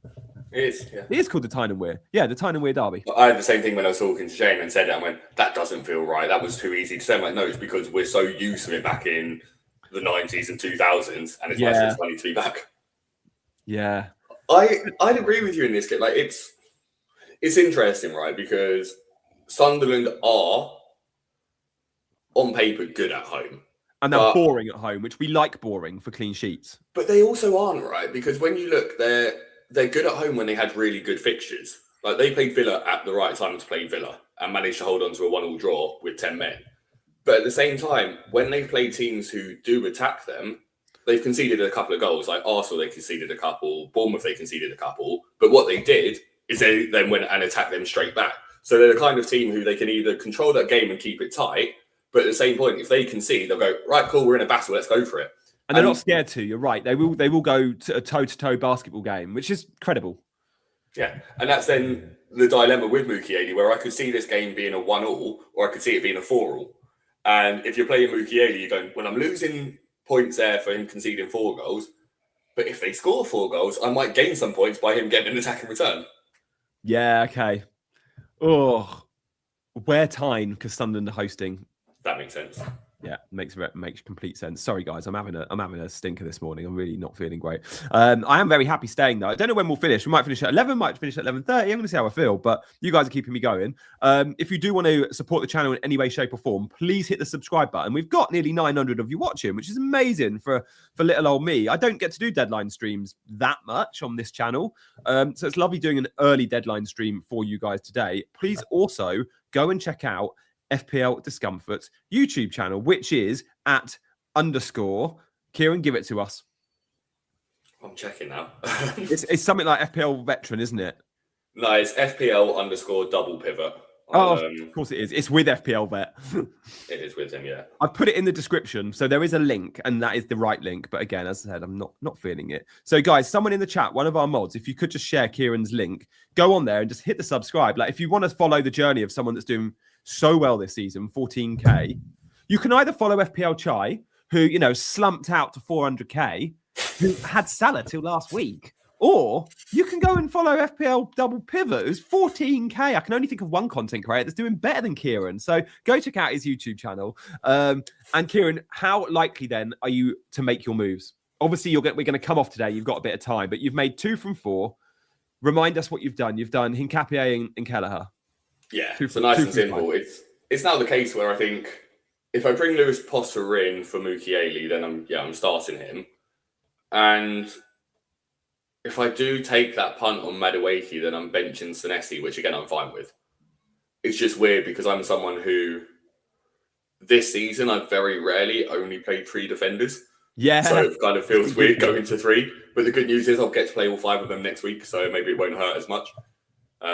It is, yeah. It is called the Tyne and Wear. Yeah, the Tyne and Wear derby. I had the same thing when I was talking to Shane and said it. I went, that doesn't feel right. That was too easy to say. I'm like, no, it's because we're so used to it back in the 90s and 2000s, and it's nice funny to be back. Yeah. I'd agree with you in this case. Like, it's interesting, right? Because Sunderland are, on paper, good at home. And they're boring at home, which we like boring for clean sheets. But they also aren't, right? Because when you look, they're good at home when they had really good fixtures. Like, they played Villa at the right time to play Villa and managed to hold on to a 1-1 draw with 10 men. But at the same time, when they play teams who do attack them, they've conceded a couple of goals. Like Arsenal, they conceded a couple. Bournemouth, they conceded a couple. But what they did is they then went and attacked them straight back. So they're the kind of team who they can either control that game and keep it tight, but at the same point, if they concede, they'll go, right, cool, we're in a battle, let's go for it. And they're not scared to, you're right. They will go to a toe-to-toe basketball game, which is credible. Yeah, and that's then the dilemma with Mukiele, where I could see this game being a 1-1, or I could see it being a 4-4. And if you're playing Mukiele, you're going, well, I'm losing points there for him conceding 4 goals, but if they score 4 goals, I might gain some points by him getting an attack in return. Yeah, okay. Oh, where Tyne, because Sunderland are hosting. That makes sense. Yeah, makes complete sense. Sorry, guys, I'm having a stinker this morning. I'm really not feeling great. I am very happy staying though. I don't know when we'll finish. We might finish at 11, might finish at 11:30. I'm going to see how I feel, but you guys are keeping me going. If you do want to support the channel in any way, shape, or form, please hit the subscribe button. We've got nearly 900 of you watching, which is amazing for little old me. I don't get to do deadline streams that much on this channel, so it's lovely doing an early deadline stream for you guys today. Please also go and check out FPL Discomfort's YouTube channel, which is @ Kieran, give it to us. I'm checking now. It's something like FPL Veteran, isn't it? No, it's FPL _ double pivot. Of course it is. It's with FPL Bet. It is with him, yeah. I've put it in the description, so there is a link, and that is the right link. But again, as I said, I'm not feeling it. So, guys, someone in the chat, one of our mods, if you could just share Kieran's link, go on there and just hit the subscribe. Like, if you want to follow the journey of someone that's doing so well this season, 14k, you can either follow FPL Chai, who slumped out to 400k, who had Salah till last week. Or you can go and follow FPL Double Pivot, who's 14k. I can only think of one content creator that's doing better than Kieran. So go check out his YouTube channel. And Kieran, how likely then are you to make your moves? Obviously, we're going to come off today. You've got a bit of time, but you've made 2 from 4. Remind us what you've done. You've done Hincapié and Kelleher. Yeah, so nice and simple. It's now the case where I think if I bring Lewis Potter in for Mukiele, then I'm starting him. And if I do take that punt on Madueke, then I'm benching Senesi, which again, I'm fine with. It's just weird because I'm someone who this season, I've very rarely only played 3 defenders. Yeah. So it kind of feels weird going to 3. But the good news is I'll get to play all 5 of them next week. So maybe it won't hurt as much.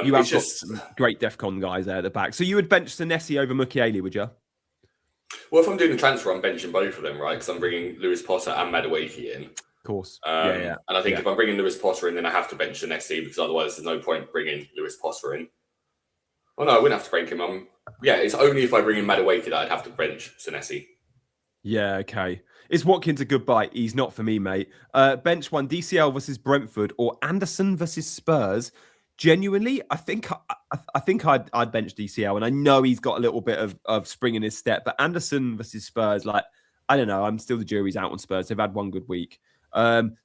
You have got some great DEFCON guys there at the back. So you would bench Senesi over Mukiele, would you? Well, if I'm doing a transfer, I'm benching both of them, right? Because I'm bringing Lewis Potter and Madueke in. Of course. And I think if I'm bringing Lewis Potter in, then I have to bench Senesi because otherwise there's no point bringing Lewis Potter in. Oh, no, I wouldn't have to bench him. It's only if I bring in Madueke that I'd have to bench Senesi. Yeah, okay. Is Watkins a good buy? He's not for me, mate. Bench 1, DCL versus Brentford or Anderson versus Spurs. Genuinely, I think I'd bench DCL, and I know he's got a little bit of spring in his step, but Anderson versus Spurs, like, I don't know. I'm still the jury's out on Spurs. They've had one good week.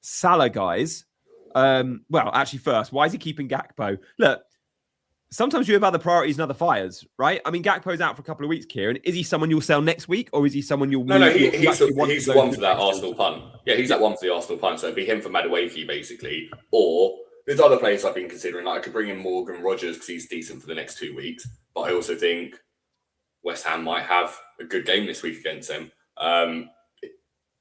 Salah, guys. Well, actually, first, why is he keeping Gakpo? Look, sometimes you have other priorities and other fires, right? I mean, Gakpo's out for a couple of weeks, Kieran. Is he someone you'll sell next week, or is he someone you'll... No, he's the one for that Arsenal punt. Yeah, he's that one for the Arsenal punt, so it'd be him for Madueke, basically. Or there's other players I've been considering. Like I could bring in Morgan Rogers because he's decent for the next 2 weeks, but I also think West Ham might have a good game this week against them.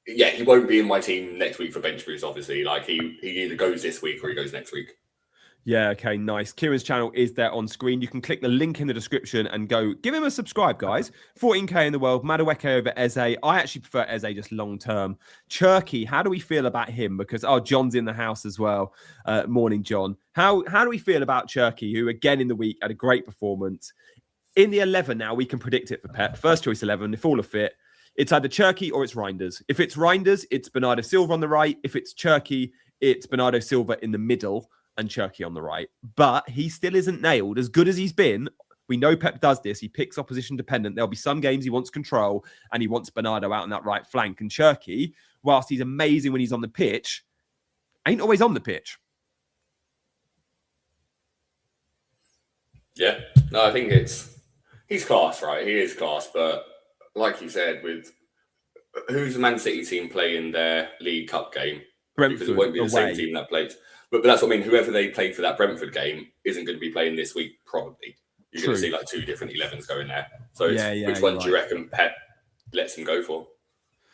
He won't be in my team next week for bench boost, obviously. Like he either goes this week or he goes next week. Yeah, okay, nice. Kieran's channel is there on screen. You can click the link in the description and go give him a subscribe, guys. 14k in the world. Madueke over Eze. I actually prefer Eze just long term. Cherky, how do we feel about him? Because John's in the house as well. Morning, John. How do we feel about Cherky, who again in the week had a great performance? In the 11 now, we can predict it for Pep. First choice 11, if all are fit. It's either Cherky or it's Reinders. If it's Reinders, it's Bernardo Silva on the right. If it's Cherky, it's Bernardo Silva in the middle and Cherky on the right. But he still isn't nailed. As good as he's been, we know Pep does this. He picks opposition dependent. There'll be some games he wants control and he wants Bernardo out on that right flank. And Cherky, whilst he's amazing when he's on the pitch, ain't always on the pitch. Yeah. No, I think he's class, right? He is class, but like you said, with who's the Man City team playing their League Cup game? Brentford, because it won't be the same team that plays. But that's what I mean. Whoever they played for that Brentford game isn't going to be playing this week, probably. You're going to see like 2 different 11s going there. So which one do you reckon Pep lets him go for?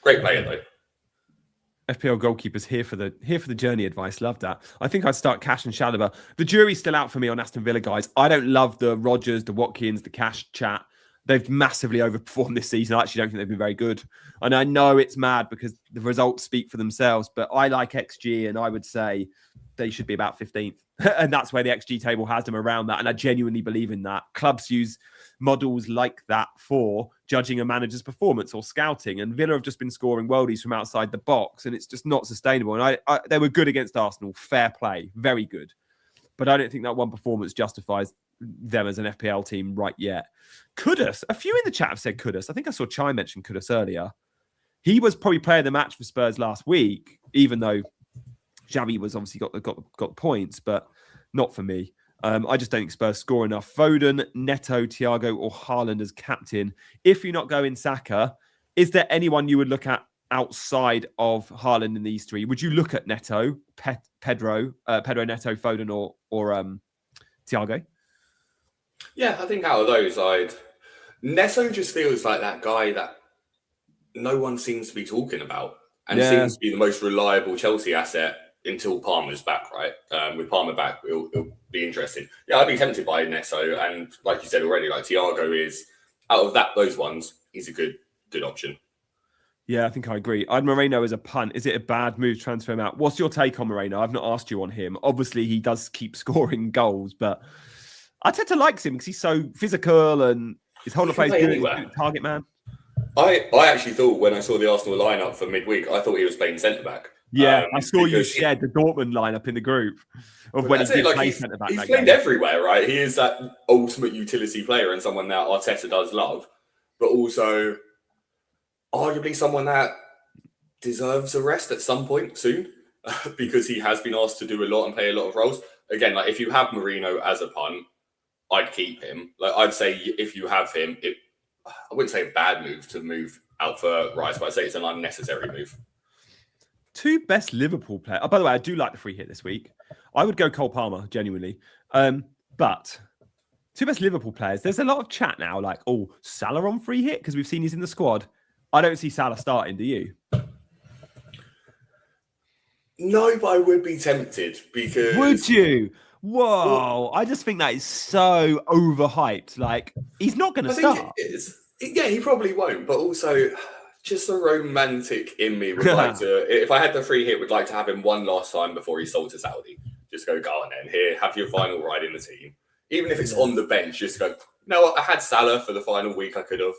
Great player, though. FPL goalkeepers here for the journey advice. Love that. I think I'd start Cash and Chalobah. The jury's still out for me on Aston Villa, guys. I don't love the Rodgers, the Watkins, the Cash chat. They've massively overperformed this season. I actually don't think they've been very good. And I know it's mad because the results speak for themselves, but I like XG and I would say they should be about 15th. And that's where the XG table has them around that. And I genuinely believe in that. Clubs use models like that for judging a manager's performance or scouting. And Villa have just been scoring worldies from outside the box and it's just not sustainable. And they were good against Arsenal. Fair play. Very good. But I don't think that one performance justifies them as an FPL team right yet. Kudus, a few in the chat have said Kudus. I think I saw Chai mention Kudus earlier. He was probably player of the match for Spurs last week, even though Xavi was obviously got the points, but not for me. I just don't think Spurs score enough. Foden, Neto, Thiago, or Haaland as captain. If you're not going Saka, is there anyone you would look at outside of Haaland in these 3? Would you look at Neto, Pedro Neto, Foden, or Thiago? Yeah, I think out of those, Neto just feels like that guy that no one seems to be talking about, and seems to be the most reliable Chelsea asset until Palmer's back, right? With Palmer back, he'll be interesting. Yeah, I'd be tempted by Neto, and like you said already, like Thiago is out of those ones, he's a good option. Yeah, I think I agree. I'd Moreno as a punt. Is it a bad move to transfer him out? What's your take on Moreno? I've not asked you on him. Obviously, he does keep scoring goals, but I tend to like him because he's so physical and his whole play is good. Target man. I actually thought when I saw the Arsenal lineup for midweek, I thought he was playing centre back. Yeah, I saw you shared the Dortmund lineup in the group of when he did play centre back. He's played everywhere, right? He is that ultimate utility player and someone that Arteta does love, but also arguably someone that deserves a rest at some point soon because he has been asked to do a lot and play a lot of roles. Again, like if you have Moreno as a punt, I'd keep him. Like I'd say if you have him, I wouldn't say a bad move to move out for Rice, but I'd say it's an unnecessary move. Two best Liverpool players. Oh, by the way, I do like the free hit this week. I would go Cole Palmer, genuinely. But two best Liverpool players. There's a lot of chat now, like, oh, Salah on free hit because we've seen he's in the squad. I don't see Salah starting, do you? No, but I would be tempted because... Would you? Whoa. I just think that is so overhyped. Like, he's not going to start. Think it is. Yeah, he probably won't. But also, just the romantic in me would like to... If I had the free hit, would like to have him one last time before he sold to Saudi. Just go on then. Here, have your final ride in the team. Even if it's on the bench, just go, no, I had Salah for the final week. I could have.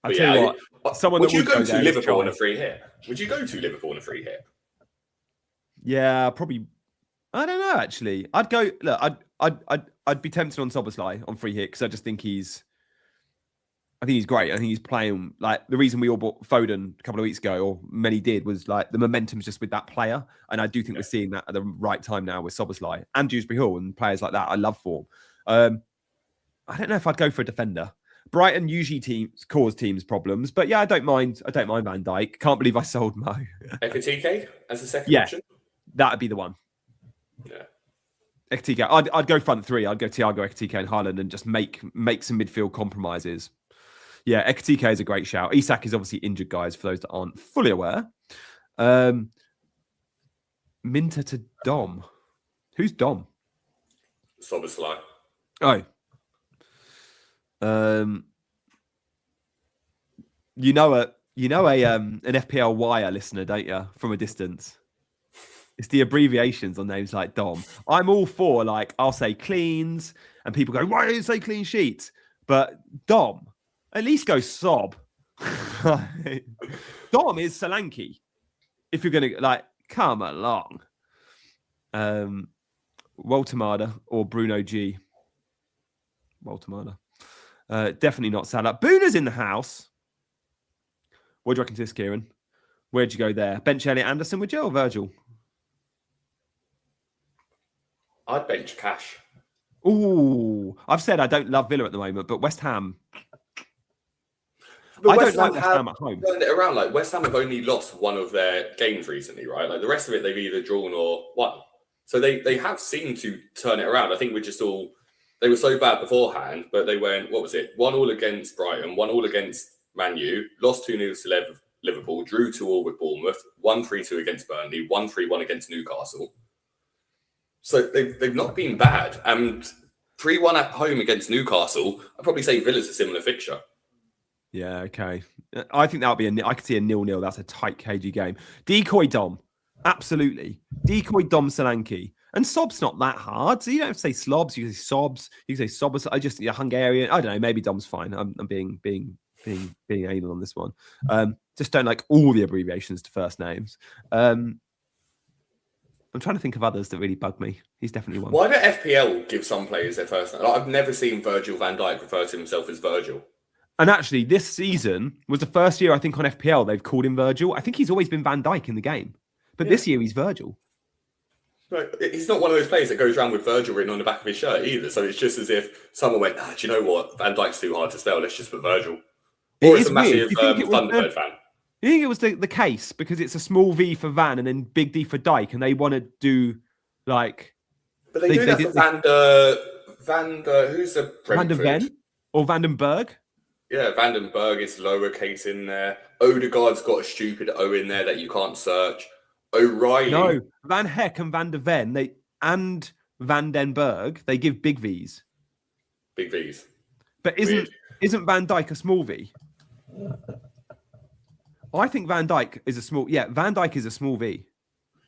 I'll tell you what, someone would you go to Liverpool on a free hit? Would you go to Liverpool on a free hit? Yeah, probably. I don't know. Actually, I'd go. Look, I'd be tempted on Szoboszlai on free hit because I just think he's great. I think he's playing like the reason we all bought Foden a couple of weeks ago, or many did, was like the momentum's just with that player, and I do think we're seeing that at the right time now with Szoboszlai and Dewsbury Hall and players like that. I love form. I don't know if I'd go for a defender. Brighton usually cause teams problems, but yeah, I don't mind Van Dijk. Can't believe I sold Mo. Ekitike as a second option? That would be the one. Yeah. Ekitike. I'd go front three. I'd go Thiago, Ekitike and Haaland and just make some midfield compromises. Yeah, Ekitike is a great shout. Isak is obviously injured, guys, for those that aren't fully aware. Minter to Dom. Who's Dom? Szoboszlai. Oh. An FPL wire listener, don't you? From a distance. It's the abbreviations on names like Dom. I'm all for, like, I'll say cleans, and people go, why do you say clean sheets? But Dom, at least go Sob. Dom is Solanke. If you're going to, like, come along. Walter or Bruno G. Walter definitely not Salah. Boona's in the house. What do you reckon to this, Kieran? Where'd you go there? Bench Elliot Anderson, would you, or Virgil? I'd bench Cash. Ooh, I've said I don't love Villa at the moment, but West Ham. But I don't like West Ham at home. Turned it around. Like West Ham have only lost one of their games recently, right? Like the rest of it, they've either drawn or won. So they have seemed to turn it around. I think we're just all... They were so bad beforehand, but they went, what was it? 1-1 against Brighton, 1-1 against Man U, lost 2-0 to Liverpool, drew 2-2 with Bournemouth, 1-3-2 against Burnley, 1-3-1 against Newcastle. So they've not been bad. And 3-1 at home against Newcastle, I'd probably say Villa's a similar fixture. Yeah, okay. I think that would be I could see a 0-0. That's a tight, cagey game. Decoy Dom. Absolutely. Decoy Dom Solanke. And Sob's not that hard. So you don't have to say Slobs. You can say Sobs. You can say Sobs. I just Hungarian. I don't know. Maybe Dom's fine. I'm being anal on this one. Just don't like all the abbreviations to first names. I'm trying to think of others that really bug me. He's definitely one. Why do FPL give some players their first name? Like, I've never seen Virgil van Dijk refer to himself as Virgil. And actually, this season was the first year I think on FPL they've called him Virgil. I think he's always been Van Dijk in the game, but this year he's Virgil. Right. He's not one of those players that goes around with Virgil written on the back of his shirt either. So it's just as if someone went, do you know what? Van Dijk's too hard to spell. Let's just put Virgil. Or it's a massive Thunderbird fan. You think it was the case because it's a small V for Van and then big D for Dyke, and they want to do like... But they do that for who's the Van der Ven or Vandenberg? Yeah, Vandenberg is lowercase in there. Odegaard's got a stupid O in there that you can't search. O'Reilly. No, Van Heck and Van der Ven, Van den Berg, they give big Vs. Big Vs. But isn't Van Dijk a small V? I think Van Dijk is a small... Yeah, Van Dijk is a small V.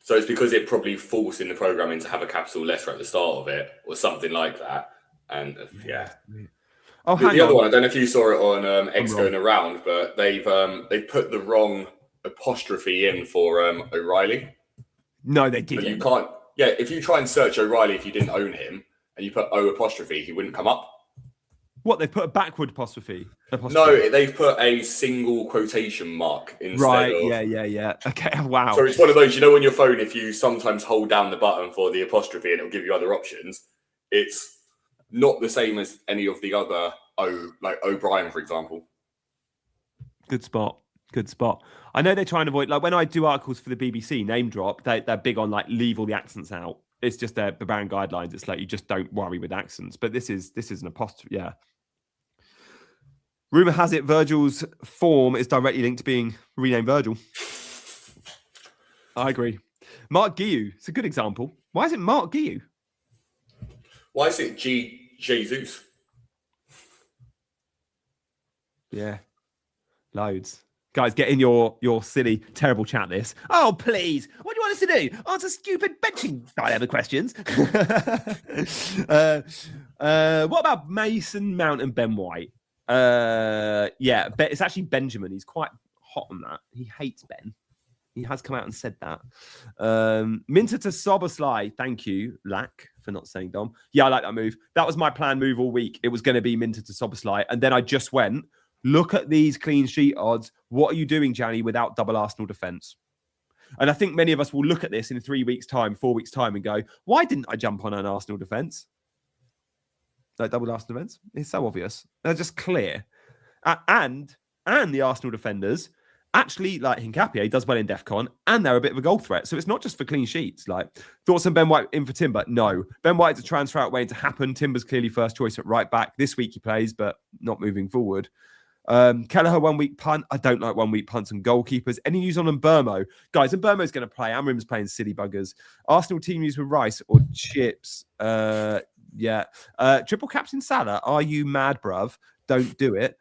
So it's because it probably forced in the programming to have a capital letter at the start of it or something like that. And yeah. Oh, the other one, I don't know if you saw it on X going around, but they've put the wrong apostrophe in for O'Reilly. No, they didn't. So you can't... Yeah, if you try and search O'Reilly if you didn't own him and you put O apostrophe, he wouldn't come up. What, they've put a backward apostrophe? No, they've put a single quotation mark instead of... Yeah. Okay, wow. So it's one of those, you know, on your phone, if you sometimes hold down the button for the apostrophe and it'll give you other options, it's not the same as any of the other O, like O'Brien, for example. Good spot. I know they try and avoid, like when I do articles for the BBC, name drop, they're big on like leave all the accents out. It's just their brand guidelines. It's like you just don't worry with accents. But this is an apostrophe, yeah. Rumour has it Virgil's form is directly linked to being renamed Virgil. I agree. Mark Guiu, it's a good example. Why is it Mark Guiu? Why is it Jesus? Yeah, loads. Guys, get in your silly, terrible chat this. Oh, please. What do you want us to do? Answer stupid benching dilemma questions. What about Mason Mount and Ben White? Yeah, it's actually Benjamin. He's quite hot on that. He hates Ben. He has come out and said that. Minter to Soboslai. Thank you, Lack, for not saying Dom. Yeah, I like that move. That was my plan move all week. It was going to be Minter to Soboslai. And then I just went, look at these clean sheet odds. What are you doing, Gianni, without double Arsenal defence? And I think many of us will look at this in 3 weeks' time, 4 weeks' time and go, why didn't I jump on an Arsenal defence? Like double Arsenal defence? It's so obvious. They're just clear. And the Arsenal defenders, actually, like Hincapié does well in DEFCON, and they're a bit of a goal threat. So it's not just for clean sheets. Like, thoughts on Ben White in for Timber? No. Ben White's a transfer out waiting to happen. Timber's clearly first choice at right back. This week he plays, but not moving forward. Kelleher 1 week punt. I don't like 1 week punts and goalkeepers. Any news on Mbermo? Guys, Mbermo's going to play. Amrim's playing silly buggers. Arsenal team news with Rice or Chips? Yeah. Triple captain Salah. Are you mad, bruv? Don't do it.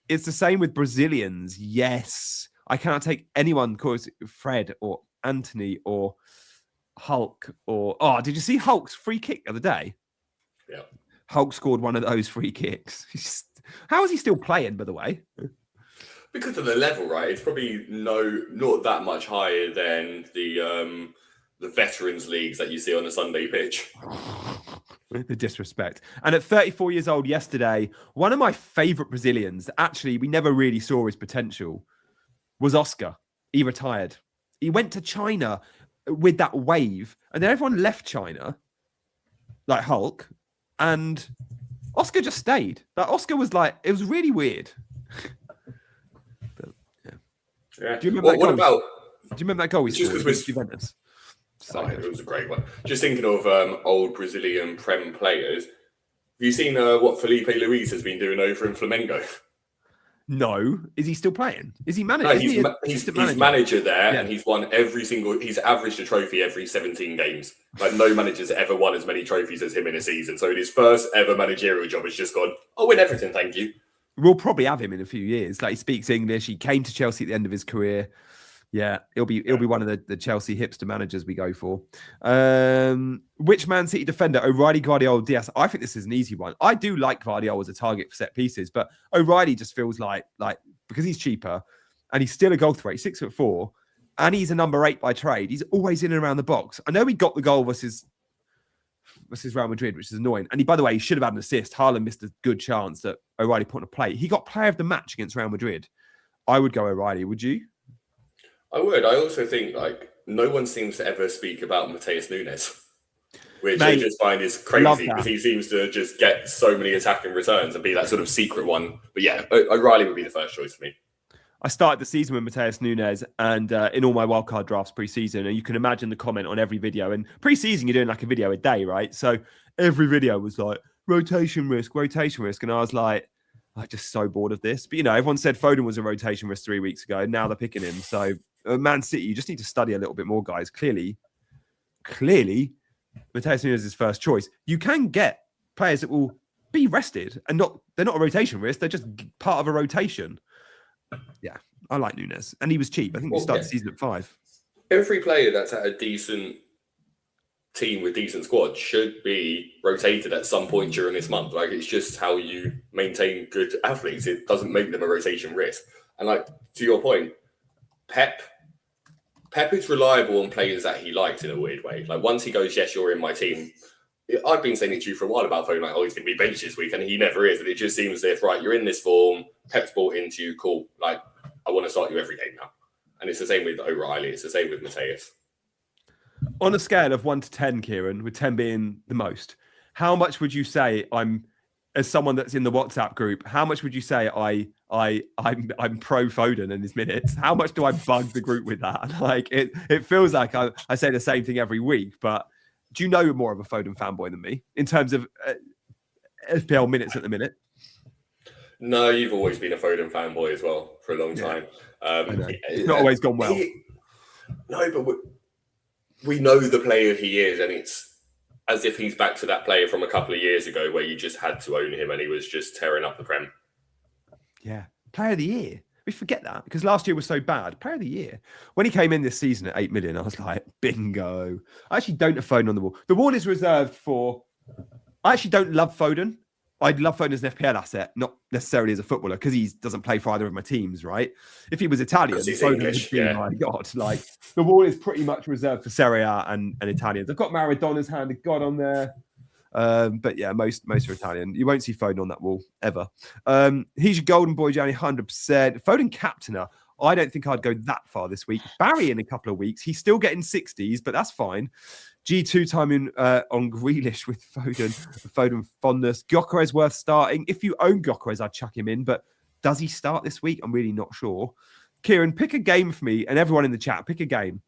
It's the same with Brazilians. Yes. I cannot take anyone called Fred or Anthony or Hulk or... Oh, did you see Hulk's free kick the other day? Yeah. Hulk scored one of those free kicks. How is he still playing, by the way? Because of the level, right? It's probably not that much higher than the veterans leagues that you see on a Sunday pitch. The disrespect. And at 34 years old yesterday, one of my favourite Brazilians, actually, we never really saw his potential, was Oscar. He retired. He went to China with that wave, and then everyone left China, like Hulk, and Oscar just stayed. Like Oscar was like, it was really weird. But, yeah. Do you remember that goal? Do you remember that goal he scored against Juventus? It was a great one. Just thinking of old Brazilian Prem players. Have you seen what Felipe Luis has been doing over in Flamengo? No. Is he still playing? Is he manager? No, he's manager there, and he's won he's averaged a trophy every 17 games. Like no manager's ever won as many trophies as him in a season. So in his first ever managerial job, has just gone, I'll win everything, thank you. We'll probably have him in a few years. Like he speaks English. He came to Chelsea at the end of his career. Yeah, he'll be one of the Chelsea hipster managers we go for. Which Man City defender? O'Reilly, Guardiola, Diaz. I think this is an easy one. I do like Guardiola as a target for set pieces, but O'Reilly just feels like because he's cheaper and he's still a goal threat. He's 6'4", and he's a number 8 by trade. He's always in and around the box. I know he got the goal versus Real Madrid, which is annoying. And by the way, he should have had an assist. Haaland missed a good chance that O'Reilly put on a plate. He got player of the match against Real Madrid. I would go O'Reilly. Would you? I would. I also think no one seems to ever speak about Mateus Nunes, which I just find is crazy because he seems to just get so many attacking returns and be that sort of secret one. But yeah, O'Reilly would be the first choice for me. I started the season with Mateus Nunes and in all my wildcard drafts pre-season, and you can imagine the comment on every video. And pre-season, you're doing like a video a day, right? So every video was like, rotation risk. And I was like, I'm just so bored of this. But, everyone said Foden was a rotation risk 3 weeks ago. Now they're picking him. So Man City, you just need to study a little bit more, guys. Clearly, Mateus Nunes is first choice. You can get players that will be rested and they're not a rotation risk. They're just part of a rotation. Yeah, I like Nunes. And he was cheap. I think we started the season at 5. Every player that's at a decent team with decent squad should be rotated at some point during this month. Like, it's just how you maintain good athletes. It doesn't make them a rotation risk. And like, to your point, Pep is reliable on players that he likes in a weird way. Like, once he goes, yes, you're in my team. I've been saying it to you for a while about Foden, like, oh, he's going to be benched this week, and he never is. And it just seems as if, right, you're in this form, Pep's bought into you, cool. Like, I want to start you every game now. And it's the same with O'Reilly. It's the same with Mateus. On a scale of 1 to 10, Kieran, with 10 being the most, how much would you say as someone that's in the WhatsApp group, how much would you say I'm pro Foden in his minutes? How much do I bug the group with that? Like, it feels like I say the same thing every week, but do you know you're more of a Foden fanboy than me in terms of FPL minutes at the minute? No, you've always been a Foden fanboy as well for a long time. It's not always gone well. No, but we know the player he is, and it's as if he's back to that player from a couple of years ago where you just had to own him and he was just tearing up the Prem. Yeah. Player of the year. We forget that because last year was so bad. Player of the year. When he came in this season at 8 million, I was like, bingo. I actually don't have Foden on the wall. The wall is reserved for... I actually don't love Foden. I'd love Foden as an FPL asset, not necessarily as a footballer, because he doesn't play for either of my teams, right? If he was Italian, Foden would be my God. Like, the wall is pretty much reserved for Serie A and Italians. I've got Maradona's hand of God on there. But yeah, most are Italian. You won't see Foden on that wall, ever. He's your golden boy, Johnny, 100%. Foden captainer. I don't think I'd go that far this week. Barry in a couple of weeks. He's still getting 60s, but that's fine. G2 timing on Grealish with Foden fondness. Gyökeres worth starting. If you own Gyökeres, I'd chuck him in, but does he start this week? I'm really not sure. Kieran, pick a game for me, and everyone in the chat, pick a game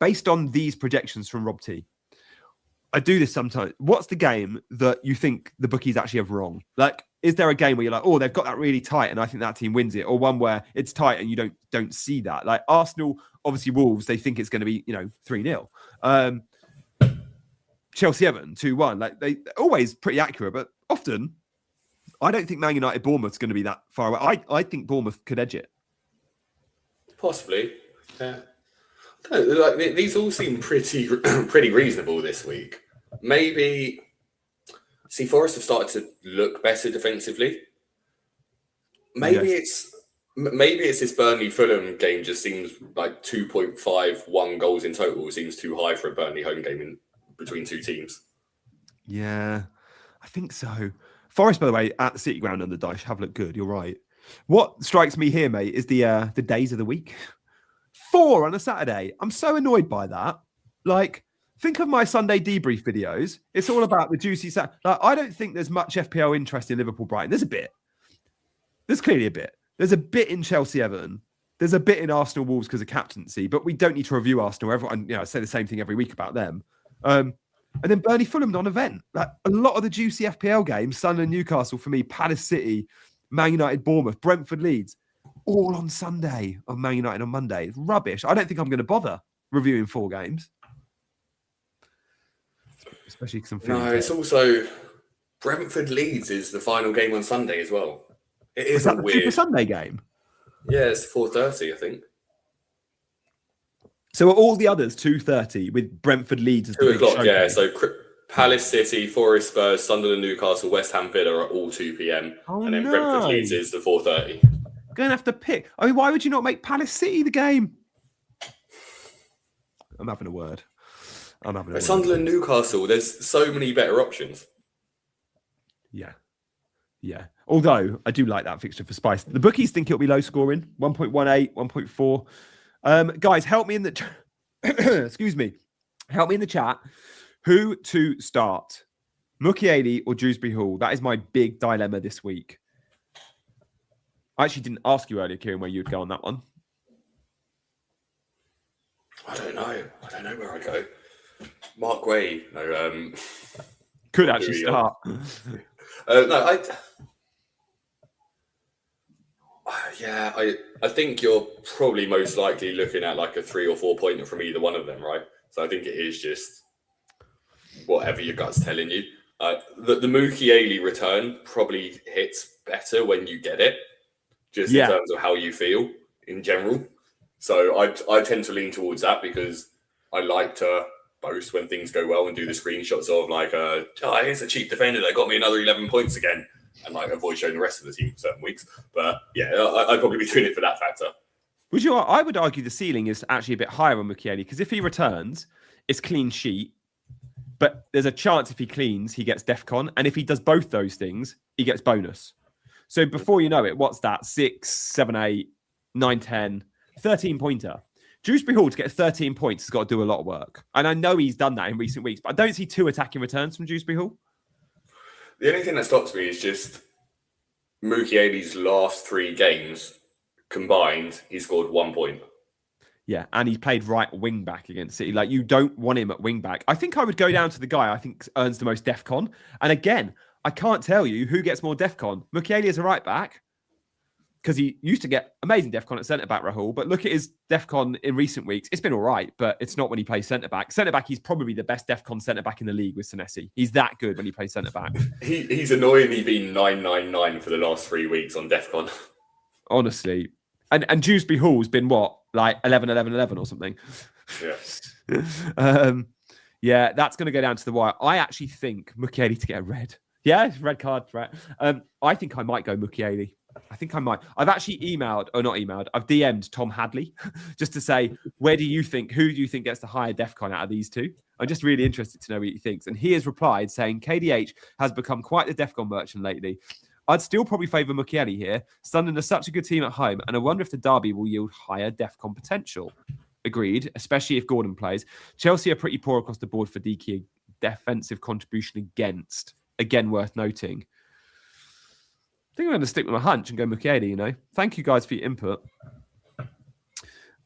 based on these projections from Rob T. I do this sometimes. What's the game that you think the bookies actually have wrong? Like, is there a game where you're like, oh, they've got that really tight and I think that team wins it? Or one where it's tight and you don't see that? Like Arsenal, obviously Wolves, they think it's going to be, 3-0. Chelsea Everton 2-1. Like, they're always pretty accurate, but often I don't think Man United Bournemouth's going to be that far away. I think Bournemouth could edge it. Possibly. Yeah. Like, these all seem pretty reasonable this week. Maybe Forest have started to look better defensively. Maybe it's this Burnley Fulham game just seems like 2.51 goals in total seems too high for a Burnley home game in between two teams. Yeah, I think so. Forest, by the way, at the City Ground on the Dyche have looked good. You're right. What strikes me here, mate, is the days of the week. 4 on a Saturday. I'm so annoyed by that. Like, think of my Sunday debrief videos. It's all about the juicy Saturday. Like, I don't think there's much FPL interest in Liverpool Brighton. There's a bit. There's clearly a bit. There's a bit in Chelsea Everton. There's a bit in Arsenal Wolves because of captaincy, but we don't need to review Arsenal. Everyone, I say the same thing every week about them. And then Burnley Fulham non-event. Like, a lot of the juicy FPL games, Sunderland Newcastle for me, Palace City, Man United Bournemouth, Brentford Leeds, all on Sunday, on Man United on Monday. It's rubbish. I don't think I'm going to bother reviewing 4 games. Especially because I'm feeling it's also Brentford Leeds is the final game on Sunday as well. It is that the Super Sunday game? Yeah, it's 4:30, I think. So are all the others 2:30 with Brentford Leeds as 2 o'clock? Game? Yeah. So Palace City, Forest Spurs, Sunderland Newcastle, West Ham Villa are all 2 p.m. And then Brentford Leeds is the 4:30. Going to have to pick. I mean, why would you not make Palace City the game? I'm having a word. Sunderland Newcastle, there's so many better options. Yeah. Although I do like that fixture for spice. The bookies think it'll be low scoring, 1.18, 1.4. Guys, help me in the excuse me. Help me in the chat. Who to start? Mukiele or Dewsbury Hall? That is my big dilemma this week. I actually didn't ask you earlier, Kieran, where you'd go on that one. I don't know where I'd go. Mark Way. No, could actually start. I think you're probably most likely looking at like a 3 or 4 pointer from either one of them, right? So I think it is just whatever your gut's telling you. The Mukiele return probably hits better when you get it, just in terms of how you feel in general. So I tend to lean towards that because I like to boast when things go well and do the screenshots of like, here's a cheap defender that got me another 11 points again, and like avoid showing the rest of the team for certain weeks. But yeah, I'd probably be doing it for that factor. I would argue the ceiling is actually a bit higher on Mukiele because if he returns, it's clean sheet. But there's a chance if he cleans, he gets DEFCON. And if he does both those things, he gets bonus. So before you know it, what's that? 6, 7, 8, 9, 10, 13 pointer. Dewsbury Hall to get 13 points has got to do a lot of work. And I know he's done that in recent weeks, but I don't see 2 attacking returns from Dewsbury Hall. The only thing that stops me is just Mukiele's last 3 games combined, he scored 1 point. Yeah, and he played right wing back against City. Like, you don't want him at wing back. I think I would go down to the guy I think earns the most DEFCON. And again, I can't tell you who gets more DEFCON. Mukiele is a right back because he used to get amazing DEFCON at centre back, Rahul. But look at his DEFCON in recent weeks. It's been all right, but it's not when he plays centre back. Centre back, he's probably the best DEFCON centre back in the league with Senesi. He's that good when he plays centre back. He's annoyingly been 999 for the last 3 weeks on DEFCON. Honestly. And Dewsbury Hall's been what? Like 11, 11, 11 or something. Yeah. Yeah, that's going to go down to the wire. I actually think Mukiele to get a red. Yeah, red card, right? I think I might go Mukiele. I think I might. I've actually I've DM'd Tom Hadley just to say, who do you think gets the higher DEFCON out of these two? I'm just really interested to know what he thinks. And he has replied saying, KDH has become quite the DEFCON merchant lately. I'd still probably favour Mukiele here. Sunderland are such a good team at home, and I wonder if the derby will yield higher DEFCON potential. Agreed, especially if Gordon plays. Chelsea are pretty poor across the board for DK defensive contribution against. Again, worth noting. I think I'm going to stick with my hunch and go Mukiele, Thank you guys for your input.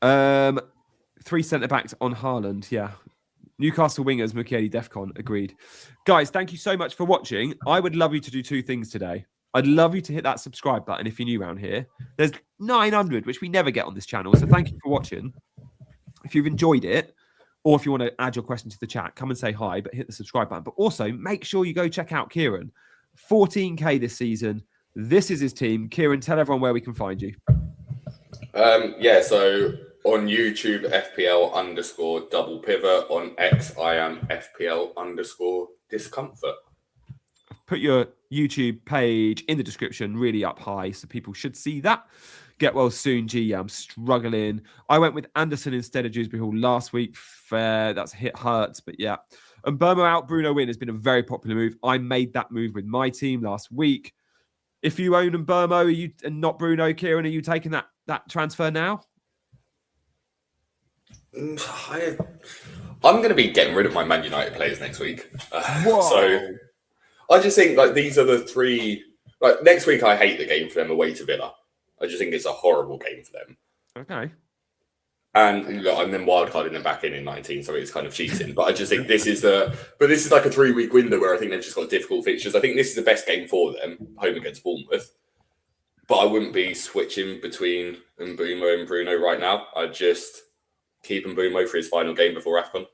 3 centre-backs on Haaland, yeah. Newcastle wingers, Mukiele, DEFCON, agreed. Guys, thank you so much for watching. I would love you to do 2 things today. I'd love you to hit that subscribe button if you're new around here. There's 900, which we never get on this channel. So thank you for watching. If you've enjoyed it, or if you want to add your question to the chat, come and say hi, but hit the subscribe button. But also, make sure you go check out Kieran. 14K this season. This is his team. Kieran, tell everyone where we can find you. So on YouTube, FPL_double pivot. On X, I am FPL_discomfort. Put your YouTube page in the description, really up high, so people should see that. Get well soon, G. Yeah, I'm struggling. I went with Anderson instead of Dewsbury Hall last week. Fair, that's a hit, hurts, but yeah. And Burma out, Bruno in has been a very popular move. I made that move with my team last week. If you own Burmo and not Bruno, Kieran, are you taking that transfer now? I'm going to be getting rid of my Man United players next week. So I just think like these are the 3. Like next week, I hate the game for them away to Villa. I just think it's a horrible game for them. Okay. And look, I'm then wildcarding them back in 19, so it's kind of cheating. But I just think this is like a 3-week window where I think they've just got difficult fixtures. I think this is the best game for them, home against Bournemouth. But I wouldn't be switching between Mbeumo and Bruno right now. I'd just keep Mbeumo for his final game before AFCON.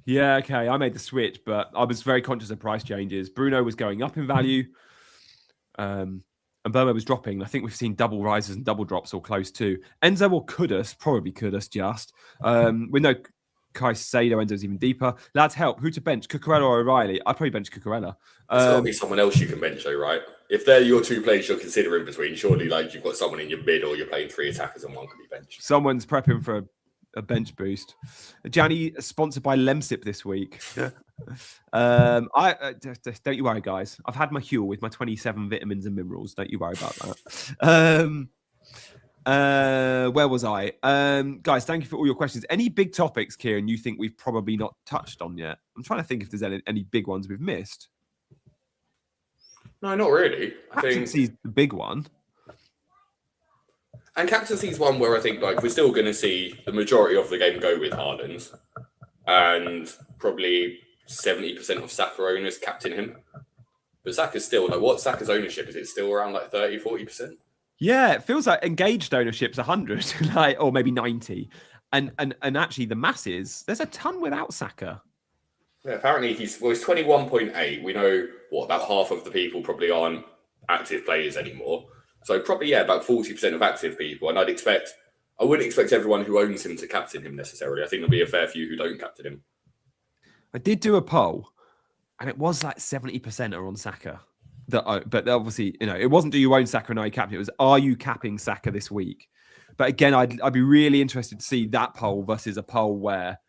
Yeah, okay. I made the switch, but I was very conscious of price changes. Bruno was going up in value. And Burma was dropping. I think we've seen double rises and double drops or close to. Enzo or Kudus, probably Kudus just. With no Caicedo, Enzo's even deeper. Lads, help. Who to bench? Cucurella or O'Reilly? I'd probably bench Cucurella. There's got to be someone else you can bench though, right? If they're your 2 players you're considering between, surely like you've got someone in your mid or you're playing 3 attackers and one can be benched. Someone's prepping for a bench boost. Gianni sponsored by Lemsip this week. Don't you worry, guys. I've had my Huel with my 27 vitamins and minerals. Don't you worry about that. Where was I? Guys, thank you for all your questions. Any big topics, Kieran, you think we've probably not touched on yet? I'm trying to think if there's any big ones we've missed. No, not really. I think Captaincy's the big one. And Captaincy's one where I think like we're still going to see the majority of the game go with Haaland, and probably 70% of Saka owners captain him. But Saka's still like, what Saka's ownership is? It still around like 30-40%? Yeah, it feels like engaged ownership's 100, like, or maybe 90, and actually the masses. There's a ton without Saka. Yeah, apparently he's 21.8. We know about half of the people probably aren't active players anymore. So probably about 40% of active people. And I wouldn't expect everyone who owns him to captain him necessarily. I think there'll be a fair few who don't captain him. I did do a poll, and it was like 70% are on Saka. But obviously, it wasn't do you own Saka and are you captain? It was are you capping Saka this week? But again, I'd be really interested to see that poll versus a poll where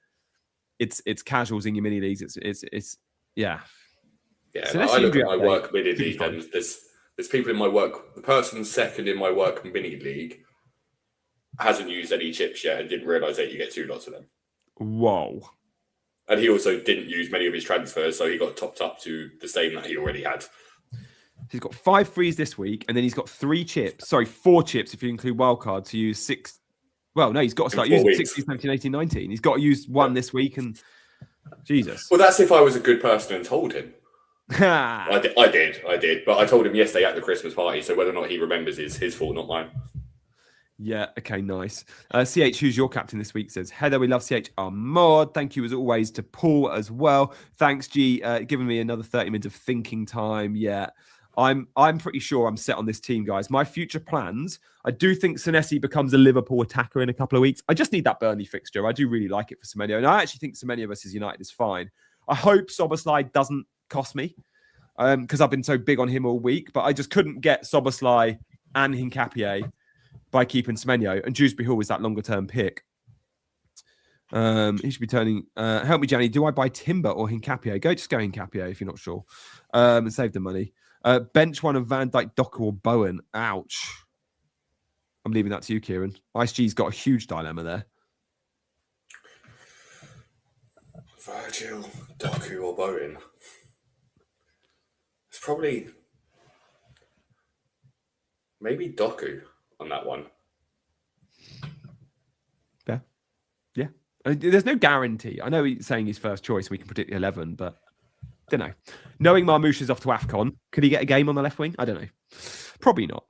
it's casuals in your mini leagues. It's yeah. So I look at my work mini league, and there's people in my work. The person second in my work mini league hasn't used any chips yet and didn't realise that you get 2 lots of them. Whoa. And he also didn't use many of his transfers, so he got topped up to the same that he already had. He's got 5 frees this week, and then he's got 4 chips if you include wildcard to use 6. Well, no, he's got to start using 16, 17, 18, 19. He's got to use 1 this week, and Jesus. Well, that's if I was a good person and told him. I did. But I told him yesterday at the Christmas party, so whether or not he remembers is his fault, not mine. Yeah, okay, nice. CH, who's your captain this week, says, Heather, we love CH Armand. Thank you as always to Paul as well. Thanks, G, giving me another 30 minutes of thinking time. Yeah, I'm pretty sure I'm set on this team, guys. My future plans, I do think Senesi becomes a Liverpool attacker in a couple of weeks. I just need that Burnley fixture. I do really like it for Semenyo, and I actually think Semenyo versus United is fine. I hope Szoboszlai doesn't cost me because I've been so big on him all week, but I just couldn't get Szoboszlai and Hincapié by keeping Semenyo, and Dewsbury Hall is that longer-term pick. He should be turning... help me, Gianni. Do I buy Timber or Hincapié? Just go Hincapié if you're not sure. And save the money. Bench one of Van Dijk, Doku or Bowen. Ouch. I'm leaving that to you, Kieran. Ice G's got a huge dilemma there. Virgil, Doku or Bowen. It's probably... maybe Doku on that one. Yeah. There's no guarantee. I know he's saying his first choice. We can predict the 11, but don't know. Knowing Marmoush is off to AFCON, could he get a game on the left wing? I don't know. Probably not.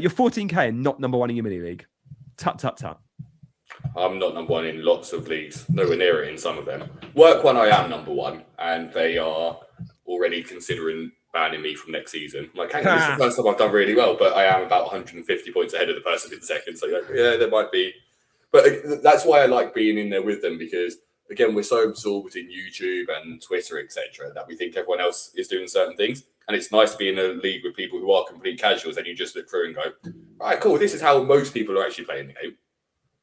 You're 14k and not number 1 in your mini league. Tut. I'm not number 1 in lots of leagues. Nowhere near it in some of them. Work one, I am number 1, and they are already considering banning me from next season. Like, hang on, this is the first time I've done really well, but I am about 150 points ahead of the person in second. So, yeah, there might be. But that's why I like being in there with them, because, again, we're so absorbed in YouTube and Twitter, etc., that we think everyone else is doing certain things. And it's nice to be in a league with people who are complete casuals, and you just look through and go, all right, cool, this is how most people are actually playing the game.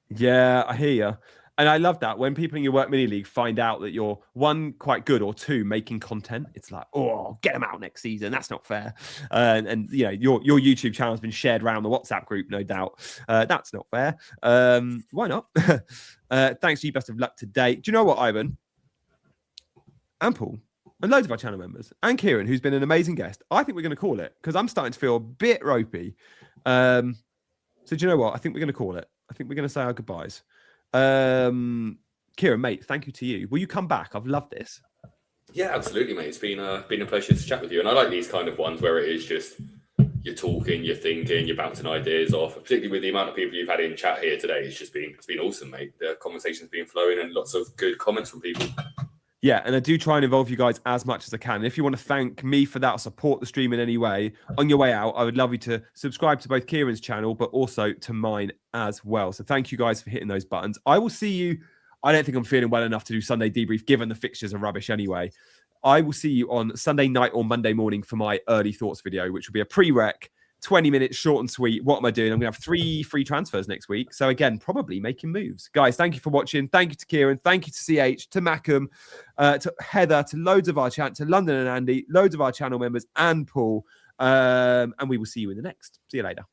Yeah, I hear you. And I love that when people in your work mini league find out that you're 1, quite good, or 2, making content. It's like, oh, get them out next season. That's not fair. And your YouTube channel has been shared around the WhatsApp group, no doubt. That's not fair. Why not? Thanks, G. Best of luck today. Do you know what, Ivan? And Paul, and loads of our channel members, and Kieran, who's been an amazing guest. I think we're going to call it, because I'm starting to feel a bit ropey. So do you know what? I think we're going to call it. I think we're going to say our goodbyes. Kieran, mate, thank you to you. Will you come back? I've loved this. Yeah, absolutely, mate. It's been a pleasure to chat with you, and I like these kind of ones where it is just you're talking, you're thinking, you're bouncing ideas off. Particularly with the amount of people you've had in chat here today, it's been awesome, mate. The conversation's been flowing, and lots of good comments from people. Yeah, and I do try and involve you guys as much as I can. And if you want to thank me for that or support the stream in any way, on your way out, I would love you to subscribe to both Kieran's channel, but also to mine as well. So thank you guys for hitting those buttons. I will see you. I don't think I'm feeling well enough to do Sunday debrief, given the fixtures are rubbish anyway. I will see you on Sunday night or Monday morning for my early thoughts video, which will be a pre-rec, 20 minutes, short and sweet. What am I doing? I'm going to have 3 free transfers next week. So again, probably making moves. Guys, thank you for watching. Thank you to Kieran. Thank you to CH, to Mackham, to Heather, to loads of our chat, to London and Andy, loads of our channel members and Paul. And we will see you in the next. See you later.